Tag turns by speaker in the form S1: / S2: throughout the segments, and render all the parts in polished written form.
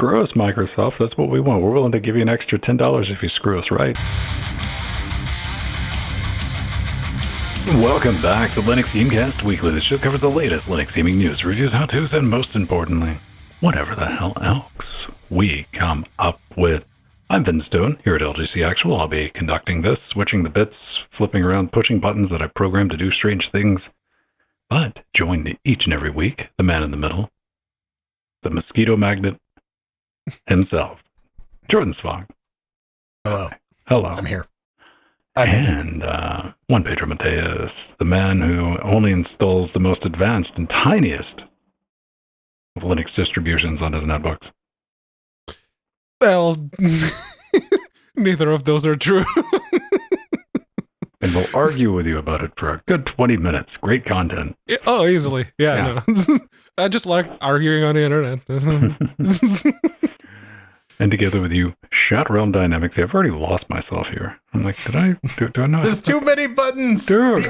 S1: Screw us, Microsoft. That's what we want. We're willing to give you an extra $10 if you screw us right. Welcome back to Linux Gamecast Weekly. The show covers the latest Linux gaming news, reviews, how-tos, and most importantly, whatever the hell else we come up with. I'm Vann here at LGC Actual. I'll be conducting this, switching the bits, flipping around, pushing buttons that I programmed to do strange things. But join each and every week, the man in the middle, the mosquito magnet himself, Jordan Svong.
S2: Hello.
S1: Hello.
S2: I'm here.
S1: And one Pedro Mateus, the man who only installs the most advanced and tiniest of Linux distributions on his netbooks.
S3: Well, neither of those are true.
S1: And we'll argue with you about it for a good 20 minutes. Great content.
S3: Yeah, oh, easily. Yeah. No. I just like arguing on the internet.
S1: And together with you, Shot Realm Dynamics. I've already lost myself here. I'm like, do I know?
S2: There's too many buttons.
S1: Dude,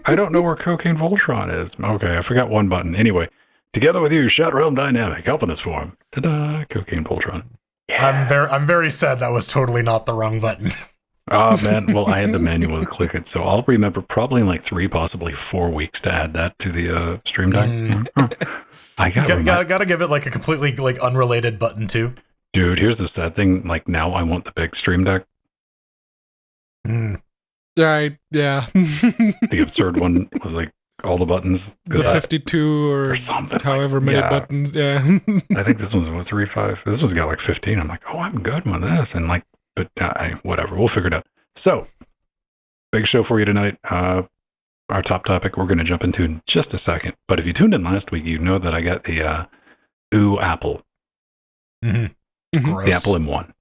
S1: I don't know where Cocaine Voltron is. Okay, I forgot one button. Anyway, together with you, Shot Realm Dynamic, helping us for him. Ta-da, Cocaine Voltron.
S2: Yeah. I'm very sad that was totally not the wrong button.
S1: Oh, man. Well, I had to manually click it. So I'll remember probably in like 3, possibly 4 weeks to add that to the Stream Deck. I
S2: gotta give it like a completely like unrelated button too.
S1: Dude, here's the sad thing. Like, now I want the big Stream Deck.
S3: Right, yeah.
S1: The absurd one with, like, all the buttons.
S3: The 52 or something. However many buttons, yeah.
S1: I think this one's, 3, 5. This one's got, like, 15. I'm like, oh, I'm good with this. And, like, but whatever. We'll figure it out. So, big show for you tonight. Our top topic we're going to jump into in just a second. But if you tuned in last week, you know that I got the Apple.
S2: Mm-hmm.
S1: The Apple M1.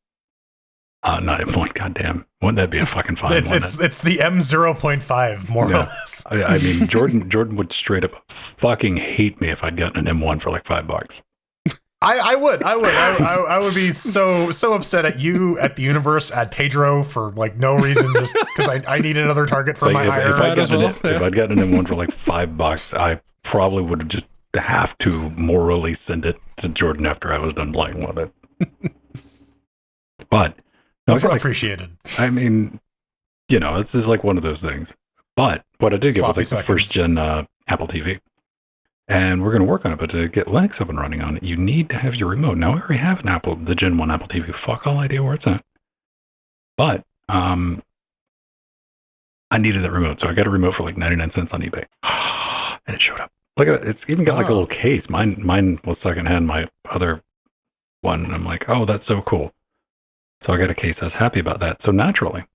S1: Not M1, goddamn. Wouldn't that be a fucking fine one?
S2: It's the M0.5, more or less.
S1: I mean, Jordan would straight up fucking hate me if I'd gotten an M1 for like $5.
S2: I would be so upset at you, at the universe, at Pedro for like no reason, just because I need another target for my hire.
S1: If I'd gotten an M1 for like $5, I probably would have just have to morally send it to Jordan after I was done playing with it. But
S2: no, appreciated.
S1: I mean, this is like one of those things. But what I did get was like the first gen Apple TV. And we're going to work on it, but to get Linux up and running on it, you need to have your remote. Now, I already have the Gen 1 Apple TV. Fuck all idea where it's at. But I needed that remote, so I got a remote for like 99 cents on eBay. And it showed up. Look at it. It's even got like a little case. Mine was secondhand, my other one. And I'm like, oh, that's so cool. So I got a case. I was happy about that. So naturally,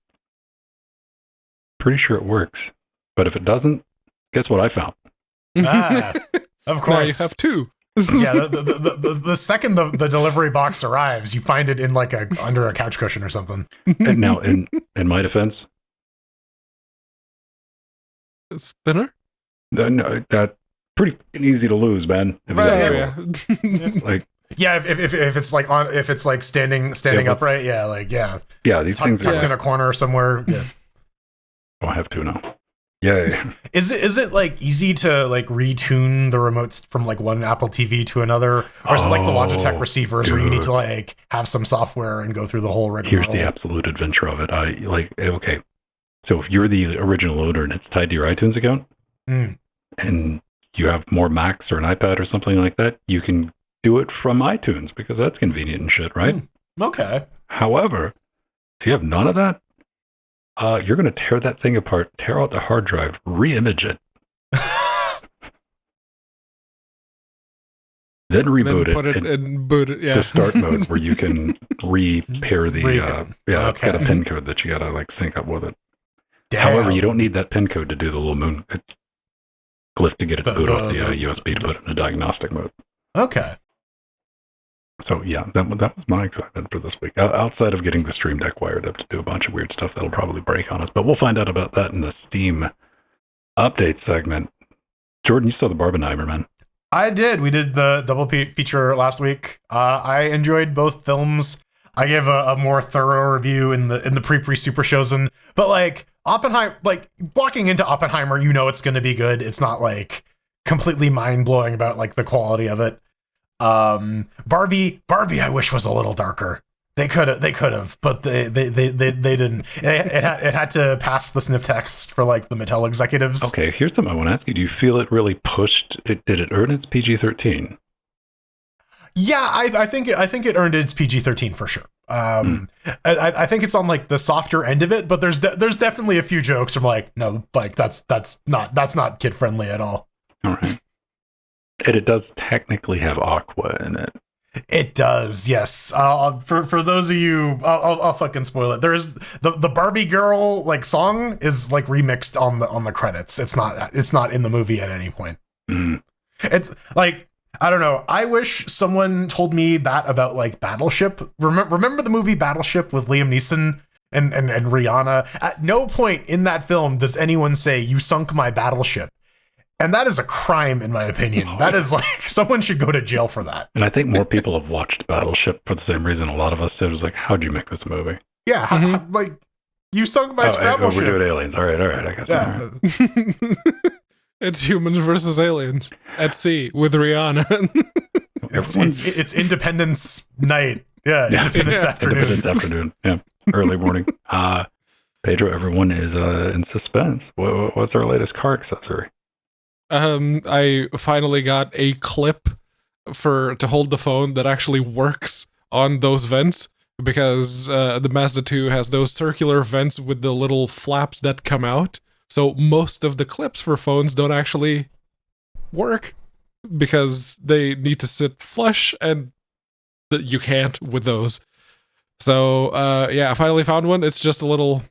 S1: pretty sure it works. But if it doesn't, guess what I found?
S2: Of course.
S3: Now you have 2.
S2: Yeah, the second the delivery box arrives, you find it in like under a couch cushion or something.
S1: And now, in my defense,
S3: spinner?
S1: No, that's pretty easy to lose, man. Like,
S2: yeah, if it's like standing upright, yeah,
S1: these things
S2: tucked
S1: are
S2: in a corner somewhere. Yeah,
S1: I have to now. Yeah.
S2: Is it like easy to like retune the remotes from like one Apple TV to another, or is it like the Logitech receivers where you need to like have some software and go through the whole rigmarole?
S1: Here's the absolute adventure of it. Okay, so if you're the original owner and it's tied to your iTunes account, and you have more Macs or an iPad or something like that, you can do it from iTunes because that's convenient and shit, right?
S2: Okay.
S1: However, if you have none of that, you're going to tear that thing apart, tear out the hard drive, re-image it, then reboot it,
S3: and boot it,
S1: to start mode where you can repair the, it's got a pin code that you got to like sync up with it. Damn. However, you don't need that pin code to do the little moon glyph to get it to boot off the USB to put it in a diagnostic mode.
S2: Okay.
S1: So yeah, that was my excitement for this week. Outside of getting the Stream Deck wired up to do a bunch of weird stuff that'll probably break on us, but we'll find out about that in the Steam update segment. Jordan, you saw the Barbenheimer, man.
S2: I did. We did the double feature last week. I enjoyed both films. I gave a more thorough review in the pre super chosen, but like Oppenheimer, like walking into Oppenheimer, it's going to be good. It's not like completely mind blowing about like the quality of it. Barbie, I wish was a little darker. They could have, but they didn't. It had to pass the sniff test for like the Mattel executives.
S1: Okay, here's something I want to ask you. Do you feel it really pushed it? Did it earn its PG-13?
S2: Yeah, I think it earned its PG-13 for sure. I think it's on like the softer end of it, but there's definitely a few jokes from like, no, like that's not kid friendly at all.
S1: All right. And it does technically have Aqua in it.
S2: It does, yes. For those of you, I'll fucking spoil it. There's the Barbie girl like song is like remixed on the credits. It's not in the movie at any point. It's like, I don't know. I wish someone told me that about like Battleship. Remember the movie Battleship with Liam Neeson and Rihanna? At no point in that film does anyone say, "You sunk my battleship." And that is a crime, in my opinion. That is like, someone should go to jail for that.
S1: And I think more people have watched Battleship for the same reason a lot of us did. It was like, how'd you make this movie?
S2: Yeah, like, you sunk my Scrabble ship.
S1: We're doing aliens. All right, I guess.
S2: Yeah.
S3: It's humans versus aliens at sea with Rihanna.
S2: It's Independence Night. Yeah, Independence Afternoon.
S1: Independence Afternoon. Yeah, early morning. Pedro, everyone is in suspense. What's our latest car accessory?
S3: I finally got a clip to hold the phone that actually works on those vents, because the Mazda 2 has those circular vents with the little flaps that come out. So most of the clips for phones don't actually work because they need to sit flush, and you can't with those. So yeah, I finally found one. It's just a little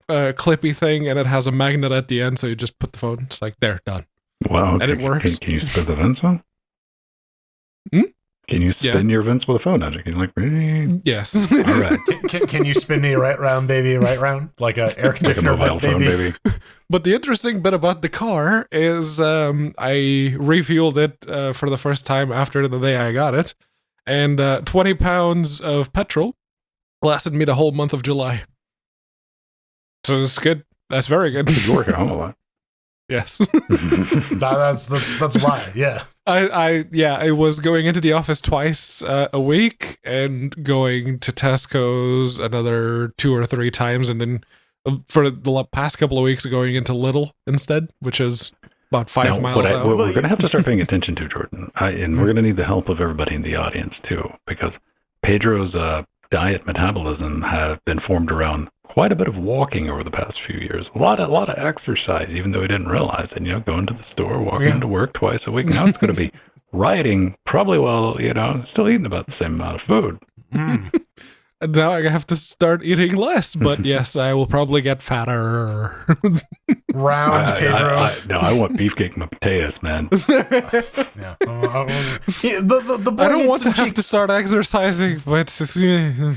S3: clippy thing, and it has a magnet at the end, so you just put the phone. It's like, there, done.
S1: Wow, okay.
S3: And it works.
S1: Can you spin the vents on? Can you spin your vents with a phone? Can you like?
S3: Yes.
S1: All right.
S2: Can you spin me right round, baby, right round, like a air conditioner,
S1: like a mobile phone, baby.
S3: But the interesting bit about the car is, I refueled it for the first time after the day I got it, and 20 pounds of petrol lasted me the whole month of July. So it's good. That's very good.
S1: You work at home a lot.
S3: Yes.
S2: that's why. Yeah.
S3: I was going into the office twice a week and going to Tesco's another 2 or 3 times, and then for the past couple of weeks going into Lidl instead, which is about 5 miles out.
S1: What we're going to have to start paying attention to, Jordan, and we're going to need the help of everybody in the audience too, because Pedro's diet metabolism have been formed around quite a bit of walking over the past few years. A lot of exercise, even though we didn't realize it. Going to the store, walking into work twice a week. Now it's going to be riding, probably while still eating about the same amount of food.
S3: And now I have to start eating less, but yes, I will probably get fatter.
S2: Round Pedro.
S1: I want beefcake Mateus, man.
S2: Yeah. The boy
S3: I don't want to
S2: cheeks.
S3: have to start exercising, but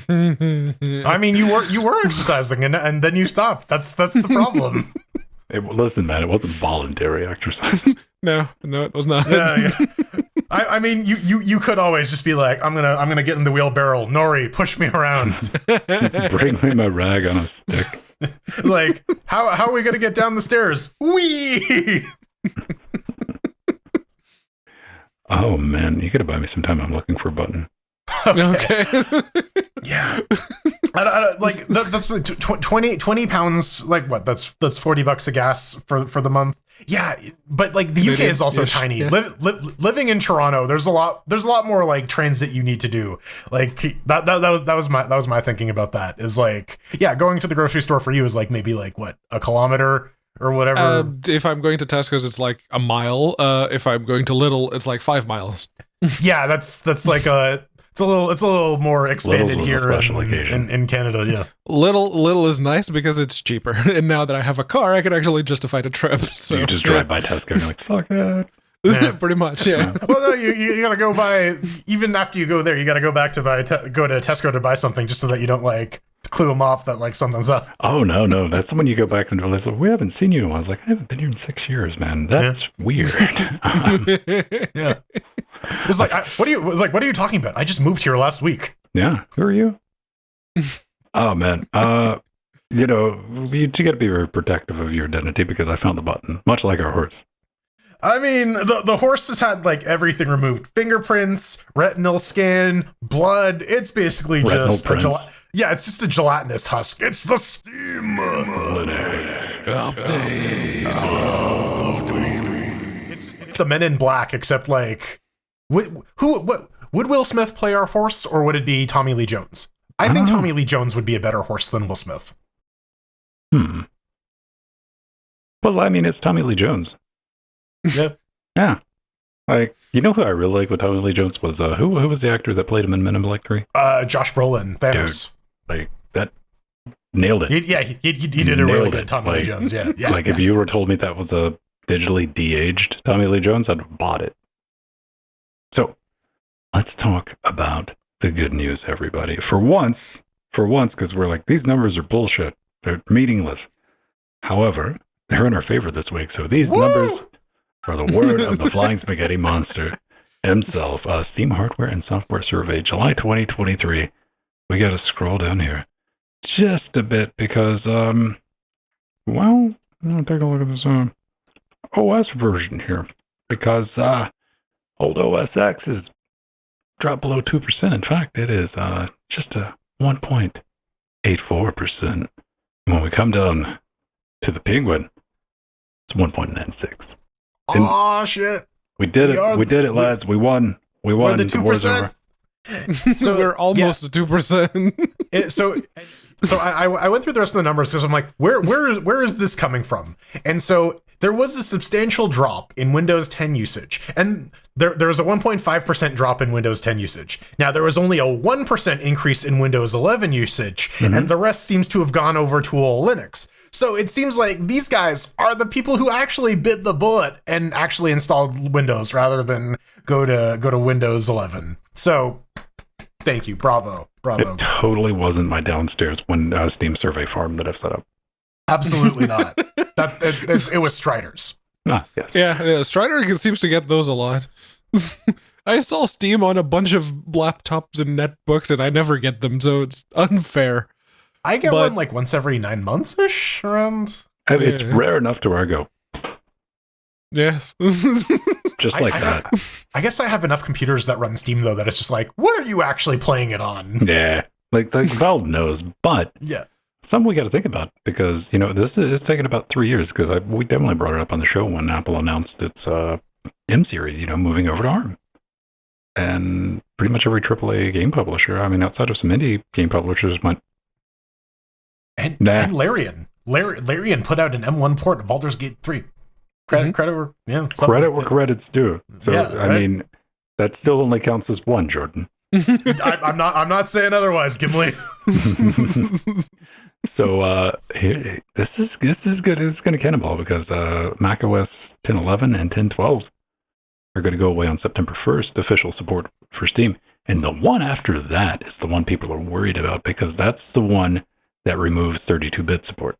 S2: I mean, you were exercising and then you stopped. That's the problem.
S1: Hey, well, listen, man, it wasn't voluntary exercise.
S3: No, it was not.
S2: Yeah. I mean, you could always just be like, I'm gonna get in the wheelbarrow. Nori, push me around.
S1: Bring me my rag on a stick.
S2: Like, how are we gonna get down the stairs? Wee.
S1: Oh man, you gotta buy me some time. I'm looking for a button.
S3: Okay.
S2: Yeah. Like that's 20 pounds. Like what? That's $40 of gas for the month. Yeah, but like the UK is also tiny. Yeah. Living in Toronto, there's a lot more like transit you need to do. Like that was my thinking about that. Is like, yeah, going to the grocery store for you is like maybe like what, a kilometer or whatever.
S3: If I'm going to Tesco's, it's like a mile. If I'm going to Lidl, it's like 5 miles.
S2: Yeah, that's like it's a little more expanded here in Canada. Yeah,
S3: Little is nice because it's cheaper, and now that I have a car, I can actually justify the trip. So
S1: you just drive by Tesco and you're like, suck it.
S3: Yeah. Pretty much, yeah.
S2: Well, no, you gotta go buy. Even after you go there, you gotta go back to go to Tesco to buy something, just so that you don't like clue them off that like something's up.
S1: Oh no, that's when you go back and realize, well, we haven't seen you in a while. I was like, I haven't been here in 6 years, man. That's weird.
S2: Yeah. It's like, what are you talking about? I just moved here last week.
S1: Yeah, who are you? Oh man, you got to be very protective of your identity because I found the button, much like our horse.
S2: I mean, the horse has had like everything removed: fingerprints, retinal scan, blood. It's basically just it's just a gelatinous husk. It's the Steam
S1: Linux
S3: Update.
S2: It's just the Men in Black, except like, would Will Smith play our horse, or would it be Tommy Lee Jones? I think Tommy Lee Jones would be a better horse than Will Smith.
S1: Well, I mean, it's Tommy Lee Jones.
S2: Yeah.
S1: Yeah. Like, you know who I really like with Tommy Lee Jones was, who was the actor that played him in Men in Black 3?
S2: Josh Brolin, Thanos.
S1: Dude, like, that nailed it.
S2: He did a really good Tommy Lee Jones, yeah.
S1: Like, if you were told me that was a digitally de-aged Tommy Lee Jones, I'd have bought it. So, let's talk about the good news, everybody. For once, because we're like, these numbers are bullshit. They're meaningless. However, they're in our favor this week, so these numbers are the word of the flying spaghetti monster himself. Steam Hardware and Software Survey, July 2023. We got to scroll down here just a bit because, well, I'll take a look at this OS version here because old OS X is dropped below 2%. In fact, it is just a 1.84%. When we come down to the Penguin, it's 1.96.
S2: Oh shit!
S1: We did it. We did it, lads. We won. We won.
S2: The
S1: The war's
S2: 2%.
S1: over.
S3: So we're almost at 2%.
S2: So I went through the rest of the numbers because I'm like, where is this coming from? And so there was a substantial drop in Windows 10 usage, and there was a 1.5% drop in Windows 10 usage. Now there was only a 1% increase in Windows 11 usage, and the rest seems to have gone over to all Linux. So it seems like these guys are the people who actually bit the bullet and actually installed Windows rather than go to Windows 11. So thank you, bravo.
S1: It totally wasn't my downstairs Steam survey farm that I've set up.
S2: Absolutely not. It was Strider's.
S1: Ah, yes.
S3: Yeah, Strider seems to get those a lot. I install Steam on a bunch of laptops and netbooks, and I never get them, so it's unfair.
S2: I get one like once every 9 months-ish around.
S1: It's rare enough to where I go,
S3: yes.
S1: just like that.
S2: I guess I have enough computers that run Steam, though, that it's just like, what are you actually playing it on?
S1: Yeah. Like Valve knows, but
S2: Yeah.
S1: something we got to think about because, this is taking about 3 years because we definitely brought it up on the show when Apple announced its M series, moving over to ARM. And pretty much every AAA game publisher, I mean, outside of some indie game publishers went,
S2: And Larian. Larian put out an M1 port of Baldur's Gate 3. Credit where
S1: credit's due. So,
S2: Yeah, right?
S1: I mean, that still only counts as one, Jordan.
S2: I'm not saying otherwise, Gimli.
S1: So this is good. It's going to cannonball because macOS 10.11 and 10.12 are going to go away on September 1st, official support for Steam. And the one after that is the one people are worried about because that's the one that removes 32-bit support.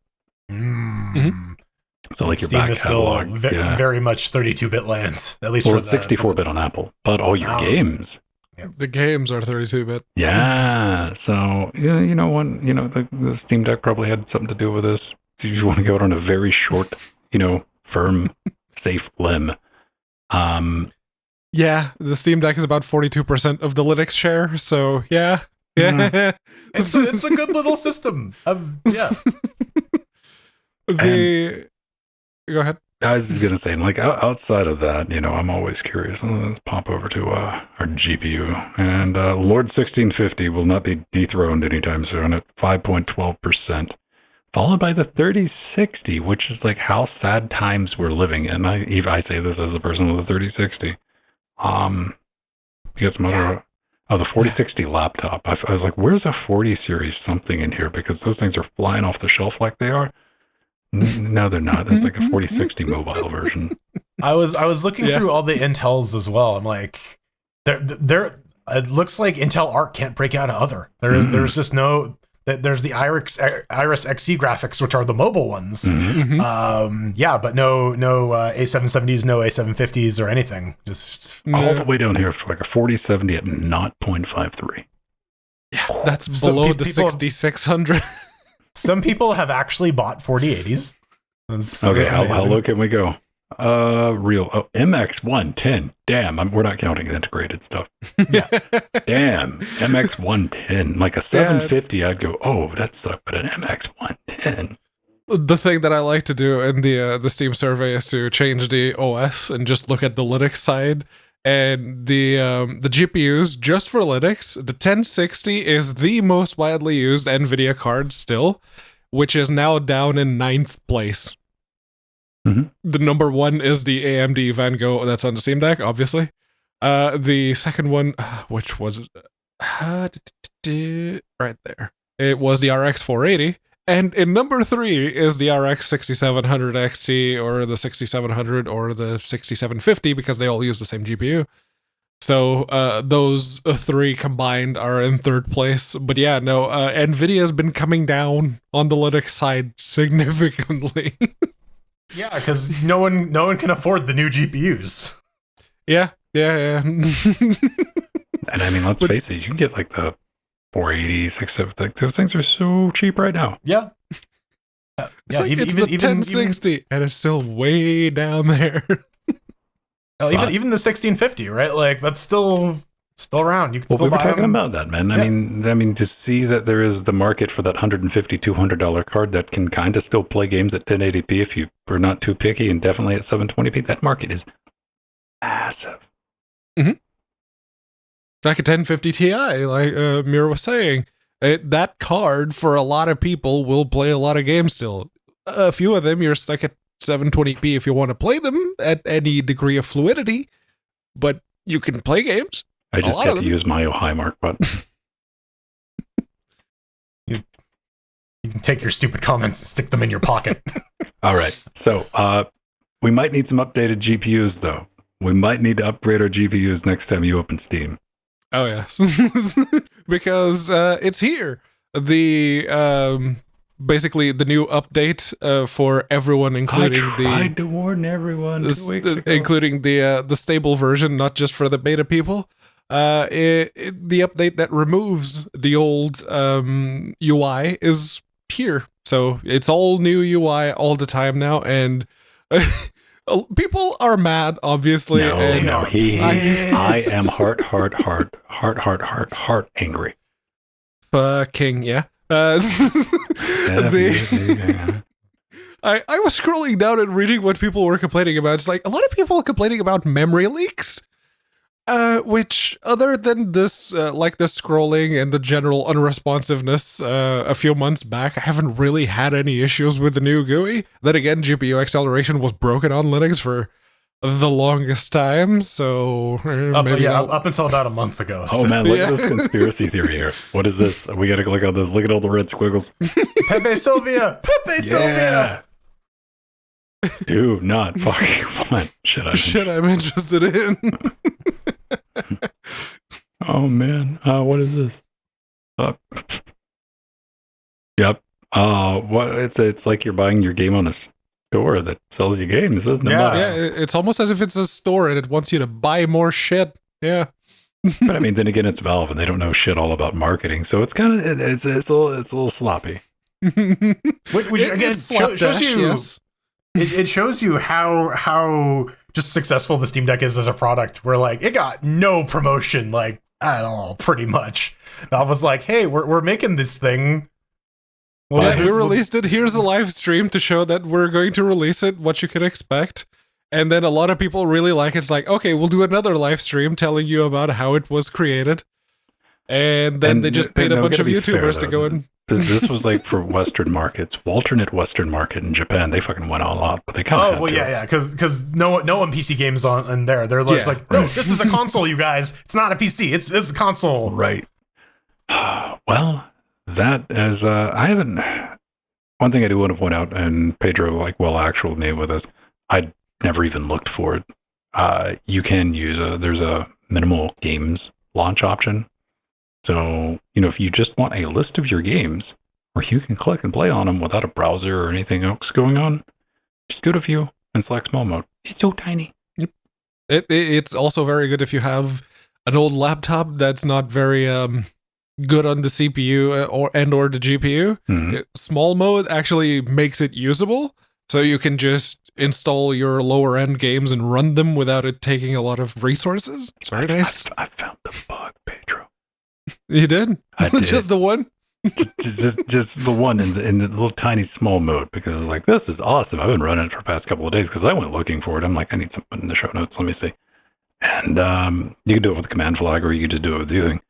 S1: So like your
S2: Steam
S1: back
S2: is still
S1: catalog.
S2: very much 32-bit land, at least
S1: Well,
S2: for
S1: it's 64-bit on Apple, but all your games.
S3: The games are 32-bit.
S1: Yeah. So, you know what? The Steam Deck probably had something to do with this. You want to go out on a very short, firm, safe limb.
S3: Yeah, the Steam Deck is about 42% of the Linux share, so yeah.
S2: It's a good little system. Yeah.
S3: Go ahead.
S1: I was going to say, like, outside of that, I'm always curious. Let's pop over to our GPU. And Lord 1650 will not be dethroned anytime soon at 5.12%, followed by the 3060, which is like how sad times we're living in. I say this as a person with a 3060. You got some other... Oh, the 4060 laptop. I was like, where's a 40 series something in here? Because those things are flying off the shelf like they are. No, they're not. That's like a 4060 mobile version.
S2: I was looking through all the Intels as well. I'm like, there. It looks like Intel Arc can't break out of other. There's just no. There's the Iris Xe graphics, which are the mobile ones. But no A770s, no A750s or anything. Just
S1: all the way down here for like a 4070 at 0.53.
S3: Yeah, that's below the 6600.
S2: Some people have actually bought 4080s.
S1: Okay, how low can we go? MX110. Damn, we're not counting the integrated stuff.
S2: Yeah.
S1: Damn, MX110. Like a 750, I'd go, oh, that sucked, but an MX110.
S3: The thing that I like to do in the Steam survey is to change the OS and just look at the Linux side. And the GPUs just for Linux, the 1060 is the most widely used Nvidia card still, which is now down in 9th place.
S1: Mm-hmm.
S3: The number one is the AMD Vann that's on the Steam Deck, obviously. The second one, which was it? Right there. It was the RX 480. And in number 3 is the RX 6700 XT or the 6700 or the 6750 because they all use the same GPU. So those 3 combined are in 3rd place. But yeah, no, Nvidia has been coming down on the Linux side significantly.
S2: Yeah, because no one can afford the new GPUs.
S3: Yeah.
S1: And I mean, let's face it, you can get like the 480, 670, like those things are so cheap right now.
S2: Yeah.
S3: Yeah, like it's the 1060, and it's still way down there.
S2: Even the 1650, right? Like that's still around. You can still
S1: we were
S2: buy
S1: talking
S2: them.
S1: about that, man.
S2: Yeah.
S1: I mean, to see that there is the market for that $150, $200 card that can kind of still play games at 1080p if you are not too picky, and definitely at 720p. That market is massive.
S3: Mm-hmm. Like a 1050 Ti, like Mira was saying. That card, for a lot of people, will play a lot of games still. A few of them, you're stuck at 720p if you want to play them at any degree of fluidity, but you can play games.
S1: I just got to use my high mark button.
S2: You can take your stupid comments and stick them in your pocket.
S1: All right. So we might need some updated GPUs, though. We might need to upgrade our GPUs next time you open Steam.
S3: Oh, yes. Because it's here. The basically the new update for everyone, including
S1: I tried to warn everyone 2 weeks ago.
S3: Including the stable version, not just for the beta people. The update that removes the old UI is here. So it's all new UI all the time now, and people are mad, obviously.
S1: No, I am heart angry.
S3: Fucking yeah. I was scrolling down and reading what people were complaining about. It's like a lot of people complaining about memory leaks, which other than this, like the scrolling and the general unresponsiveness a few months back, I haven't really had any issues with the new GUI. Then again, GPU acceleration was broken on Linux for the longest time, so
S2: up until about a month ago.
S1: Oh man, look at this conspiracy theory here. What is this? We gotta click on this. Look at all the red squiggles.
S2: Pepe Sylvia! Sylvia!
S1: Do not fucking want shit
S3: I'm interested in.
S1: Oh man, what is this? Yep. What it's like you're buying your game on a store that sells you games, isn't it?
S3: Yeah, it's almost as if it's a store and it wants you to buy more shit. Yeah.
S1: But I mean, then again, it's Valve and they don't know shit all about marketing, so it's kind of it's a little sloppy.
S2: Which again shows you.
S3: Yes.
S2: It shows you how just successful the Steam Deck is as a product. Where like it got no promotion like at all, pretty much. Valve was like, "Hey, we're making this thing."
S3: Well, we released it. Here's a live stream to show that we're going to release it. What you can expect, and then a lot of people really like it. It's like, okay, we'll do another live stream telling you about how it was created, and then they just paid a bunch of YouTubers to go and.
S1: This was like for Western markets, alternate Western market in Japan. They fucking went all out, but they kind of
S2: because no one PC games on there. They're just like, no, this is a console, you guys. It's not a PC. It's a console.
S1: Right. Well, that as I haven't. One thing I do want to point out, and Pedro actual me with this, I never even looked for it. You can use there's a minimal games launch option. So, if you just want a list of your games where you can click and play on them without a browser or anything else going on, just go to view and select small mode. It's so tiny.
S3: Yep. It's also very good if you have an old laptop that's not very good on the CPU or the GPU. Mm-hmm. Small mode actually makes it usable. So you can just install your lower end games and run them without it taking a lot of resources. It's very nice.
S1: I found a bug, Pedro.
S3: You did?
S1: I did.
S3: Just the one?
S1: just the one in the little tiny small mode, because I was like, this is awesome. I've been running it for the past couple of days because I went looking for it. I'm like, I need something in the show notes. Let me see. And you can do it with the command flag, or you can just do it with using.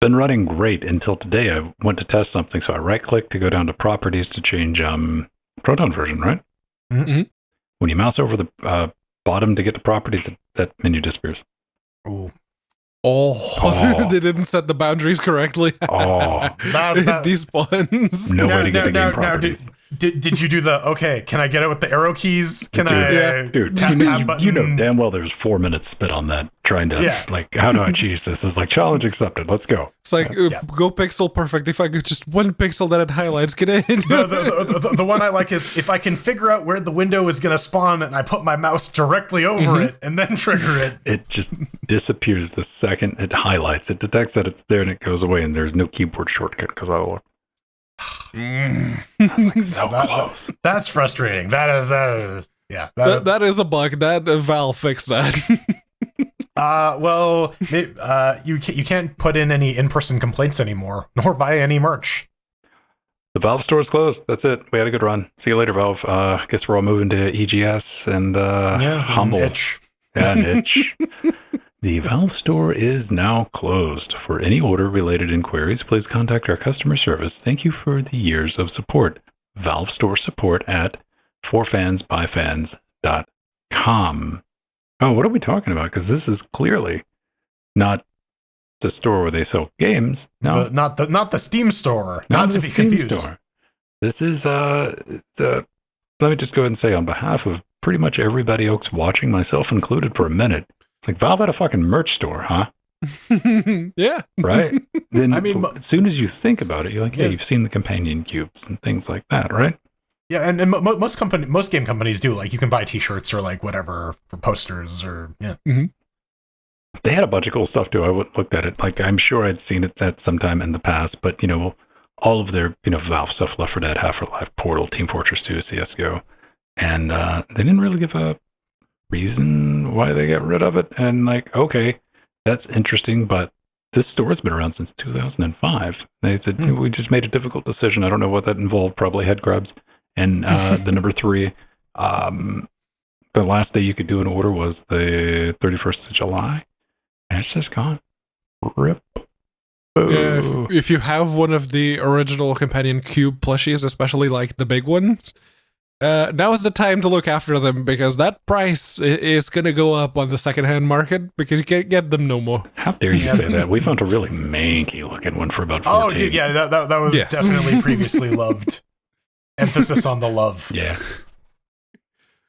S1: Been running great until today. I went to test something, so I right-clicked to go down to properties to change Proton version, right?
S2: Mm-hmm.
S1: When you mouse over the bottom to get to properties, that menu disappears.
S2: Ooh.
S3: Oh, they didn't set the boundaries correctly.
S1: Oh,
S3: It despawns.
S1: no way to get to game properties.
S2: Did you do the, okay, can I get it with the arrow keys? Can
S1: Dude,
S2: tap
S1: you know damn well there's 4 minutes spent on that trying to, like, how do I cheese this? It's like, challenge accepted. Let's go.
S3: It's like, go pixel perfect. If I could just one pixel that it highlights, get in.
S2: The one I like is if I can figure out where the window is going to spawn and I put my mouse directly over it and then trigger it.
S1: It just disappears the second it highlights. It detects that it's there and it goes away, and there's no keyboard shortcut because I look. I was like, so close.
S2: That's frustrating. That is yeah.
S3: That is a bug. That Valve fixed that.
S2: Well, you can't put in any in-person complaints anymore, nor buy any merch.
S1: The Valve store is closed. That's it. We had a good run. See you later, Valve. Guess we're all moving to EGS and Humble.
S2: Itch.
S1: Yeah, an itch. The Valve store is now closed. For any order-related inquiries, please contact our customer service. Thank you for the years of support. Valve store support at forfansbyfans.com. Oh, what are we talking about? Because this is clearly not the store where they sell games. No,
S2: not the Steam store.
S1: not
S2: to
S1: the
S2: be
S1: Steam
S2: confused.
S1: store. This is let me just go ahead and say on behalf of pretty much everybody else watching, myself included, for a minute. It's like, Valve had a fucking merch store, huh?
S3: Yeah.
S1: Right? Then
S2: I mean,
S1: as soon as you think about it, you're like, yeah, you've seen the companion cubes and things like that, right?
S2: Yeah, and most game companies do, like, you can buy t-shirts or like whatever for posters or
S1: They had a bunch of cool stuff too. I looked at it. Like, I'm sure I'd seen it at some time in the past, but all of their Valve stuff, Left 4 Dead, Half-Life, Portal, Team Fortress 2, CS:GO, and they didn't really give a reason why they got rid of it. And like, okay, that's interesting, but this store's been around since 2005. They said we just made a difficult decision. I don't know what that involved. Probably head grabs. And the number 3, the last day you could do an order was the 31st of July. And it's just gone. Rip.
S3: Yeah, if you have one of the original companion cube plushies, especially like the big ones, now is the time to look after them, because that price is going to go up on the secondhand market because you can't get them no more.
S1: How dare you say that? We found a really manky looking one for about 14.
S2: Oh, dude, yeah, that was definitely previously loved. Emphasis on the love.
S1: Yeah.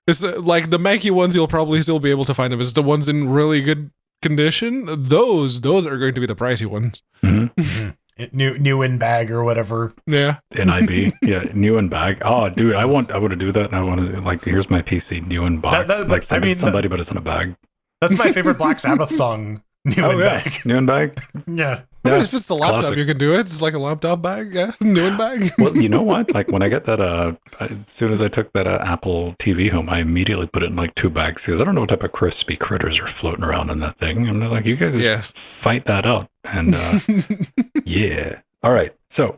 S3: It's like the manky ones, you'll probably still be able to find them. It's the ones in really good condition. Those are going to be the pricey ones.
S2: Mm-hmm. New in bag or whatever.
S3: Yeah.
S1: NIB. Yeah. New in bag. Oh, dude, I want to do that. And I want to, like, here's my PC, new in box. Send it to somebody, but it's in a bag.
S2: That's my favorite Black Sabbath song. New in bag.
S1: New in bag?
S2: Yeah.
S3: But if it's the laptop,
S1: classic.
S3: you can do it. It's like a laptop bag. Yeah. New in bag.
S1: Well, you know what? Like, when I got that, as soon as I took that Apple TV home, I immediately put it in like 2 bags because I don't know what type of crispy critters are floating around in that thing. I'm just like, you guys just fight that out. And yeah. All right. So, a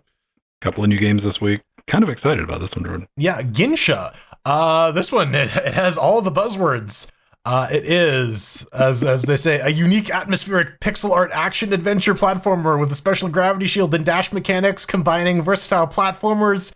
S1: couple of new games this week. Kind of excited about this one, Jordan.
S2: Yeah, GINSHA. This one, it has all the buzzwords. It is, as they say, a unique atmospheric pixel art action adventure platformer with a special gravity shield and dash mechanics, combining versatile platformers,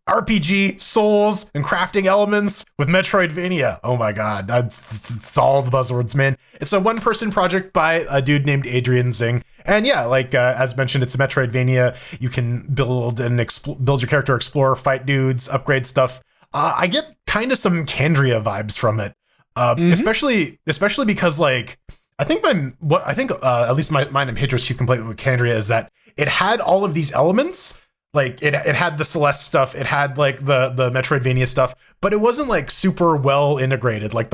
S2: RPG, souls, and crafting elements with Metroidvania. Oh my god, that's all the buzzwords, man. It's a one-person project by a dude named Adrian Zing. And yeah, like as mentioned, it's a Metroidvania. You can build your character, explore, fight dudes, upgrade stuff. I get kind of some Candria vibes from it. Especially because, like, I think at least mine and Pedro's chief complaint with Candria is that it had all of these elements. Like it had the Celeste stuff, it had like the Metroidvania stuff, but it wasn't like super well integrated. Like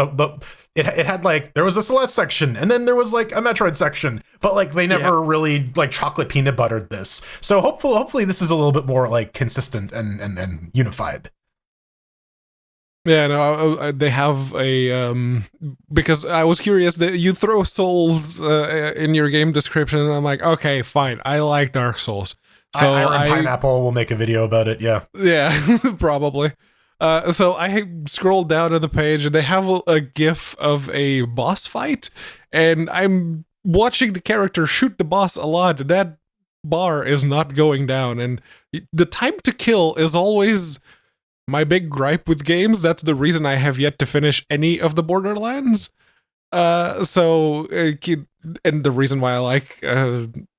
S2: it had like, there was a Celeste section and then there was like a Metroid section, but like they never really like chocolate peanut buttered this. So hopefully this is a little bit more like consistent and unified.
S3: Yeah, no, they have a because I was curious that you throw Souls in your game description, and I'm like, okay, fine, I like Dark Souls. So
S2: Iron Pineapple will make a video about it. Yeah,
S3: probably. So I scrolled down to the page, and they have a GIF of a boss fight, and I'm watching the character shoot the boss a lot, and that bar is not going down, and the time to kill is always my big gripe with games. That's the reason I have yet to finish any of the Borderlands. And the reason why I like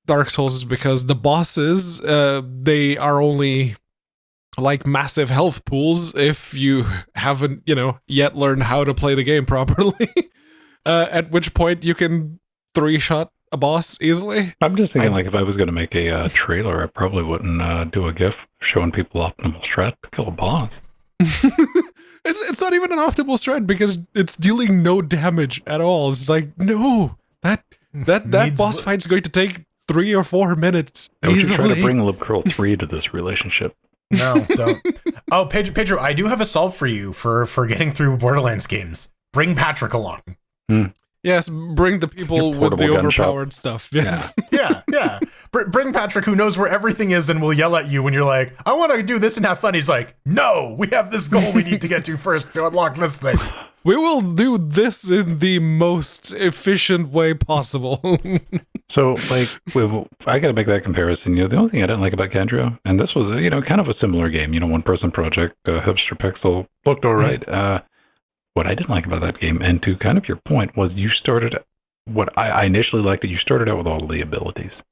S3: Dark Souls is because the bosses, they are only like massive health pools if you haven't, yet learned how to play the game properly. At which point you can 3-shot a boss easily.
S1: I'm just thinking, like, if I was going to make a trailer, I probably wouldn't do a GIF showing people optimal strat to kill a boss.
S3: It's not even an optimal strat because it's dealing no damage at all. It's like, no, that boss fight's going to take 3 or 4 minutes.
S1: Don't you try to bring Lib Curl 3 to this relationship?
S2: No, don't. Oh, Pedro, I do have a solve for you for getting through Borderlands games. Bring Patrick along.
S3: Yes, bring the people with the overpowered stuff. Yes.
S2: Yeah. Bring Patrick, who knows where everything is and will yell at you when you're like, I want to do this and have fun. He's like, no, we have this goal we need to get to first to unlock this thing.
S3: We will do this in the most efficient way possible.
S1: So, like, I got to make that comparison. The only thing I didn't like about Kendria, and this was, kind of a similar game, one-person project, Hipster Pixel, looked all right. What I didn't like about that game, and to kind of your point, was you started, what I initially liked it, you started out with all the abilities.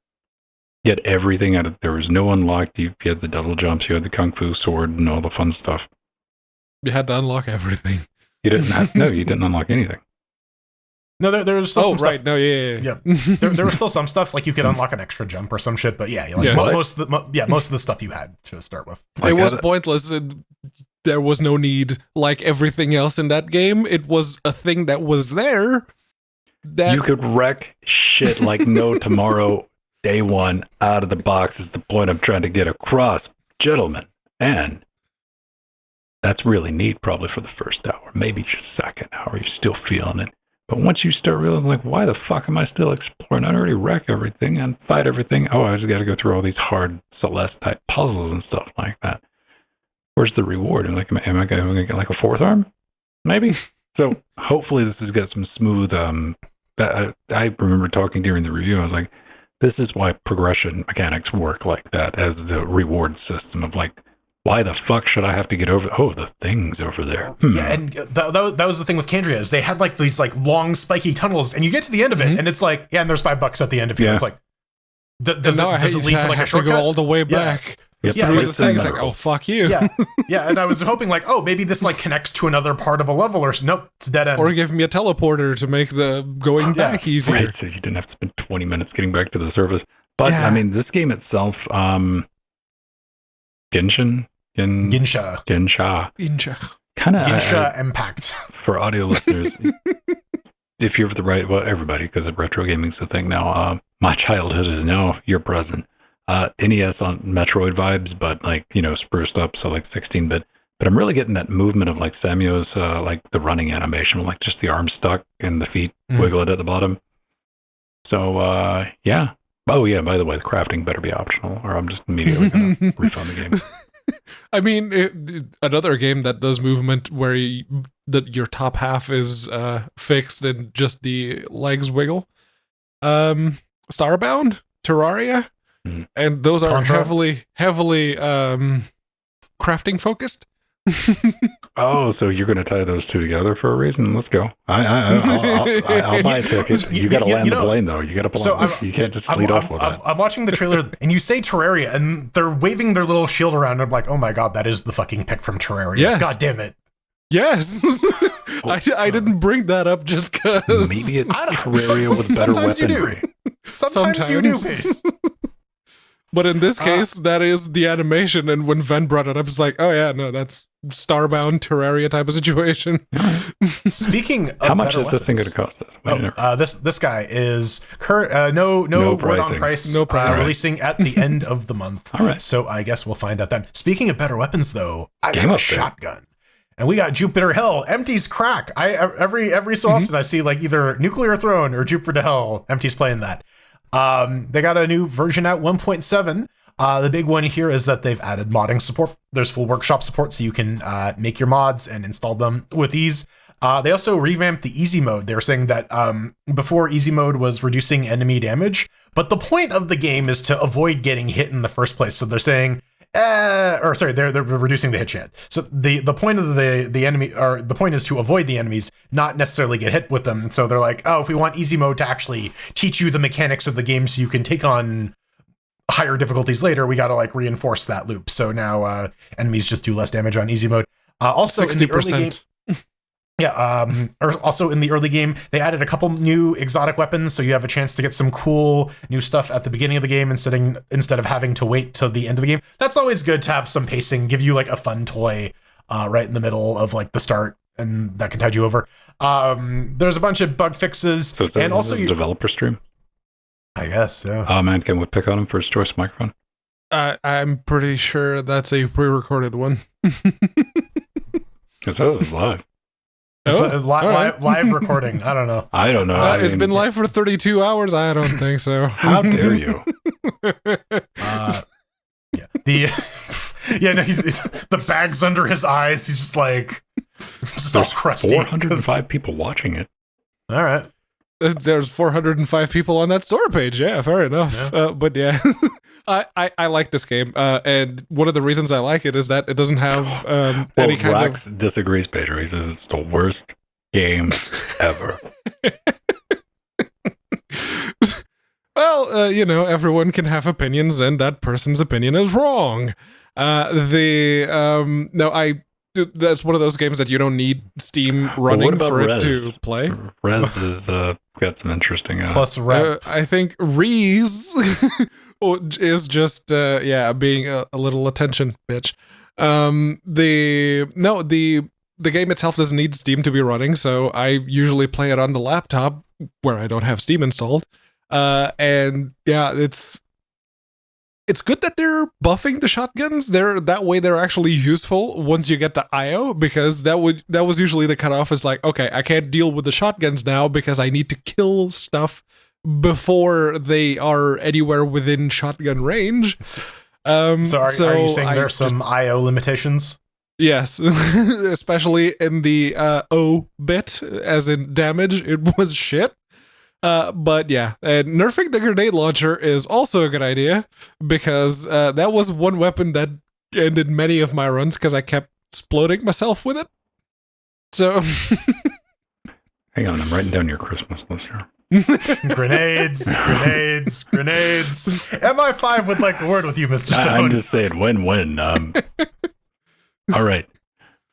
S1: You had everything out of it. There was no unlocked. You had the double jumps, you had the Kung Fu sword, and all the fun stuff.
S3: You had to unlock everything.
S1: You didn't you didn't unlock anything.
S2: No, there was still some
S3: right.
S2: stuff.
S3: No, yeah.
S2: There was still some stuff, like you could unlock an extra jump or some shit, but most of the stuff you had to start with.
S3: It was pointless. There was no need. Like everything else in that game, it was a thing that was there. That
S1: you could wreck shit like no tomorrow, day one, out of the box is the point I'm trying to get across, gentlemen. And that's really neat probably for the first hour, maybe just second hour, you're still feeling it. But once you start realizing, like, why the fuck am I still exploring? I already wreck everything and fight everything. Oh, I just got to go through all these hard Celeste-type puzzles and stuff like that. Where's the reward? I'm like, am I going to get like a fourth arm? Maybe. So hopefully this has got some smooth, I remember talking during the review, I was like, this is why progression mechanics work like that as the reward system of like, why the fuck should I have to get over? Oh, the thing's over there.
S2: Yeah, and that was the thing with Candria is they had like these like long spiky tunnels, and you get to the end of it, and it's like, and there's $5 at the end of it. Yeah. It's like, does it lead to like a shortcut?
S3: To go all the way back.
S1: Yeah.
S3: Through the things like, oh fuck you.
S2: Yeah, and I was hoping like, oh, maybe this like connects to another part of a level, or nope, it's a dead end.
S3: Or give me a teleporter to make the going back easier.
S1: Right, so you didn't have to spend 20 minutes getting back to the service. But I mean, this game itself, GINSHA. Kind of
S2: GINSHA Impact.
S1: For audio listeners, if you're the right, well, everybody, because retro gaming's the thing now. My childhood is now your present. NES on Metroid vibes, but like, spruced up, so like 16-bit. But I'm really getting that movement of like Samuel's, like the running animation, like just the arms stuck and the feet wiggle it at the bottom. So, yeah. Oh, yeah, by the way, the crafting better be optional, or I'm just immediately going to refund the game.
S3: I mean, another game that does movement where your top half is fixed and just the legs wiggle. Starbound, Terraria, and those are heavily crafting focused.
S1: Oh, so you're going to tie those two together for a reason? Let's go. I'll buy a ticket. You got to land the plane, though. You got to plan. So you can't just lead off with that.
S2: I'm watching the trailer, and you say Terraria, and they're waving their little shield around. And I'm like, oh my god, that is the fucking pick from Terraria.
S3: Yes.
S2: God damn it.
S3: Yes. I didn't bring that up just because.
S1: Maybe it's Terraria with better weaponry.
S2: Sometimes you do.
S3: But in this case, that is the animation. And when Vann brought it up, it's like, oh yeah, no, that's Starbound Terraria type of situation.
S2: Speaking of
S1: how much is this thing going to cost us?
S2: This guy is no word on price.
S3: No price.
S2: Releasing at the end of the month.
S1: All right.
S2: So I guess we'll find out then. Speaking of better weapons, though, I got a shotgun. And we got Jupiter Hell, Empty's crack. Every so often I see like either Nuclear Throne or Jupiter Hell. Empty's playing that. They got a new version out, 1.7. The big one here is that they've added modding support. There's full workshop support, so you can make your mods and install them with ease. They also revamped the easy mode. They were saying that before, easy mode was reducing enemy damage, but the point of the game is to avoid getting hit in the first place. So they're saying, they're reducing the hit chance. So the point of the enemy, or the point is to avoid the enemies, not necessarily get hit with them. So they're like, oh, if we want easy mode to actually teach you the mechanics of the game so you can take on higher difficulties later, we got to like reinforce that loop. So now enemies just do less damage on easy mode. Also 60%. In the early game, also in the early game, they added a couple new exotic weapons, so you have a chance to get some cool new stuff at the beginning of the game instead of having to wait till the end of the game. That's always good to have some pacing, give you like a fun toy right in the middle of like the start, and that can tide you over. There's a bunch of bug fixes.
S1: So and also this is a developer stream?
S2: I guess, yeah.
S1: Oh man, can we pick on him for his choice microphone?
S3: I'm pretty sure that's a pre-recorded one.
S1: It says it's live.
S2: Live recording. I don't know.
S1: I don't know.
S3: It's been live for 32 hours. I don't think so.
S1: How dare you?
S2: He's the bag's under his eyes. He's just like, all crusty.
S1: 405 people watching it.
S2: All right.
S3: There's 405 people on that store page. Yeah, fair enough. Yeah. But yeah, I like this game. And one of the reasons I like it is that it doesn't have any kind
S1: Rax disagrees, Pedro. He says it's the worst game ever.
S3: Well, everyone can have opinions, and that person's opinion is wrong. That's one of those games that you don't need Steam running for it to play.
S1: Rez has got some interesting...
S2: Plus rep.
S3: I think Reese is just, being a little attention bitch. The game itself doesn't need Steam to be running, so I usually play it on the laptop where I don't have Steam installed. And yeah, it's good that they're buffing the shotguns. That way they're actually useful once you get to IO, because that was usually the cutoff. Is like, okay, I can't deal with the shotguns now because I need to kill stuff before they are anywhere within shotgun range.
S2: Are you saying there's some IO limitations?
S3: Yes, especially in the O bit, as in damage, it was shit. But yeah, and nerfing the grenade launcher is also a good idea, because that was one weapon that ended many of my runs because I kept exploding myself with it. So,
S1: hang on, I'm writing down your Christmas list here.
S2: Grenades. MI5 would like a word with you, Mr. Stone.
S1: I'm just saying, win-win. All right.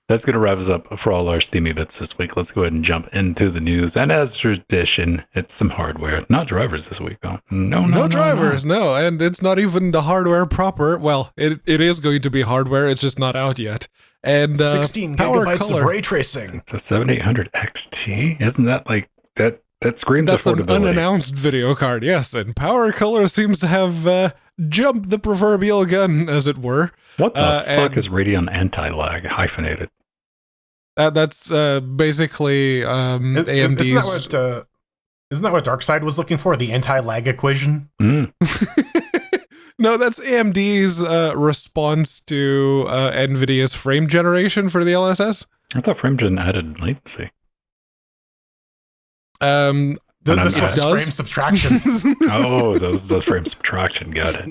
S1: That's going to wrap us up for all our Steamy bits this week. Let's go ahead and jump into the news. And as tradition, it's some hardware. Not drivers this week, though. No
S3: drivers, no. And it's not even the hardware proper. Well, it is going to be hardware. It's just not out yet. And
S2: 16 gigabytes of ray tracing.
S1: It's a 7800 XT. Isn't that like that? That screams
S3: That's
S1: affordability.
S3: An unannounced video card, yes. And PowerColor seems to have jumped the proverbial gun, as it were.
S1: What the fuck is Radeon anti-lag hyphenated?
S3: That's basically AMD's...
S2: Isn't that what Darkseid was looking for? The anti-lag equation?
S1: Mm.
S3: No, that's AMD's response to NVIDIA's frame generation for the LSS.
S1: I thought frame gen added latency.
S2: This does frame subtraction.
S1: Oh, so this does frame subtraction. Got it.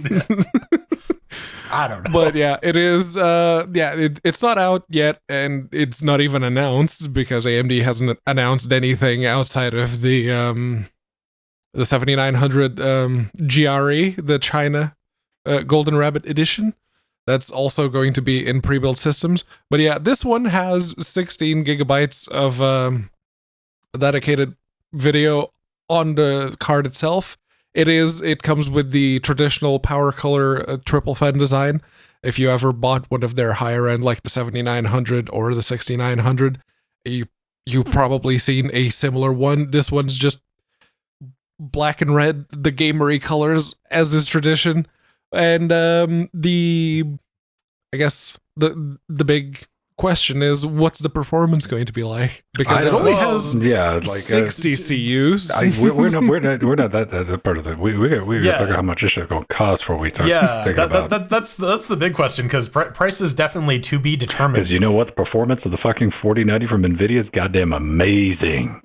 S2: I don't know.
S3: But yeah, it is. It's not out yet, and it's not even announced because AMD hasn't announced anything outside of the 7900 GRE, the China Golden Rabbit edition. That's also going to be in pre-built systems. But yeah, this one has 16 gigabytes of dedicated video on the card itself. It comes with the traditional PowerColor triple fan design. If you ever bought one of their higher end, like the 7900 or the 6900, you probably seen a similar one. This one's just black and red, the gamery colors, as is tradition. And the big question is, what's the performance going to be like? Because it only has 60 CUs.
S1: We're not that part of it. We got to talk about how much this shit's going to cost before we start thinking about.
S2: That's the big question, because price is definitely to be determined.
S1: Because you know what, the performance of the fucking 4090 from Nvidia is goddamn amazing.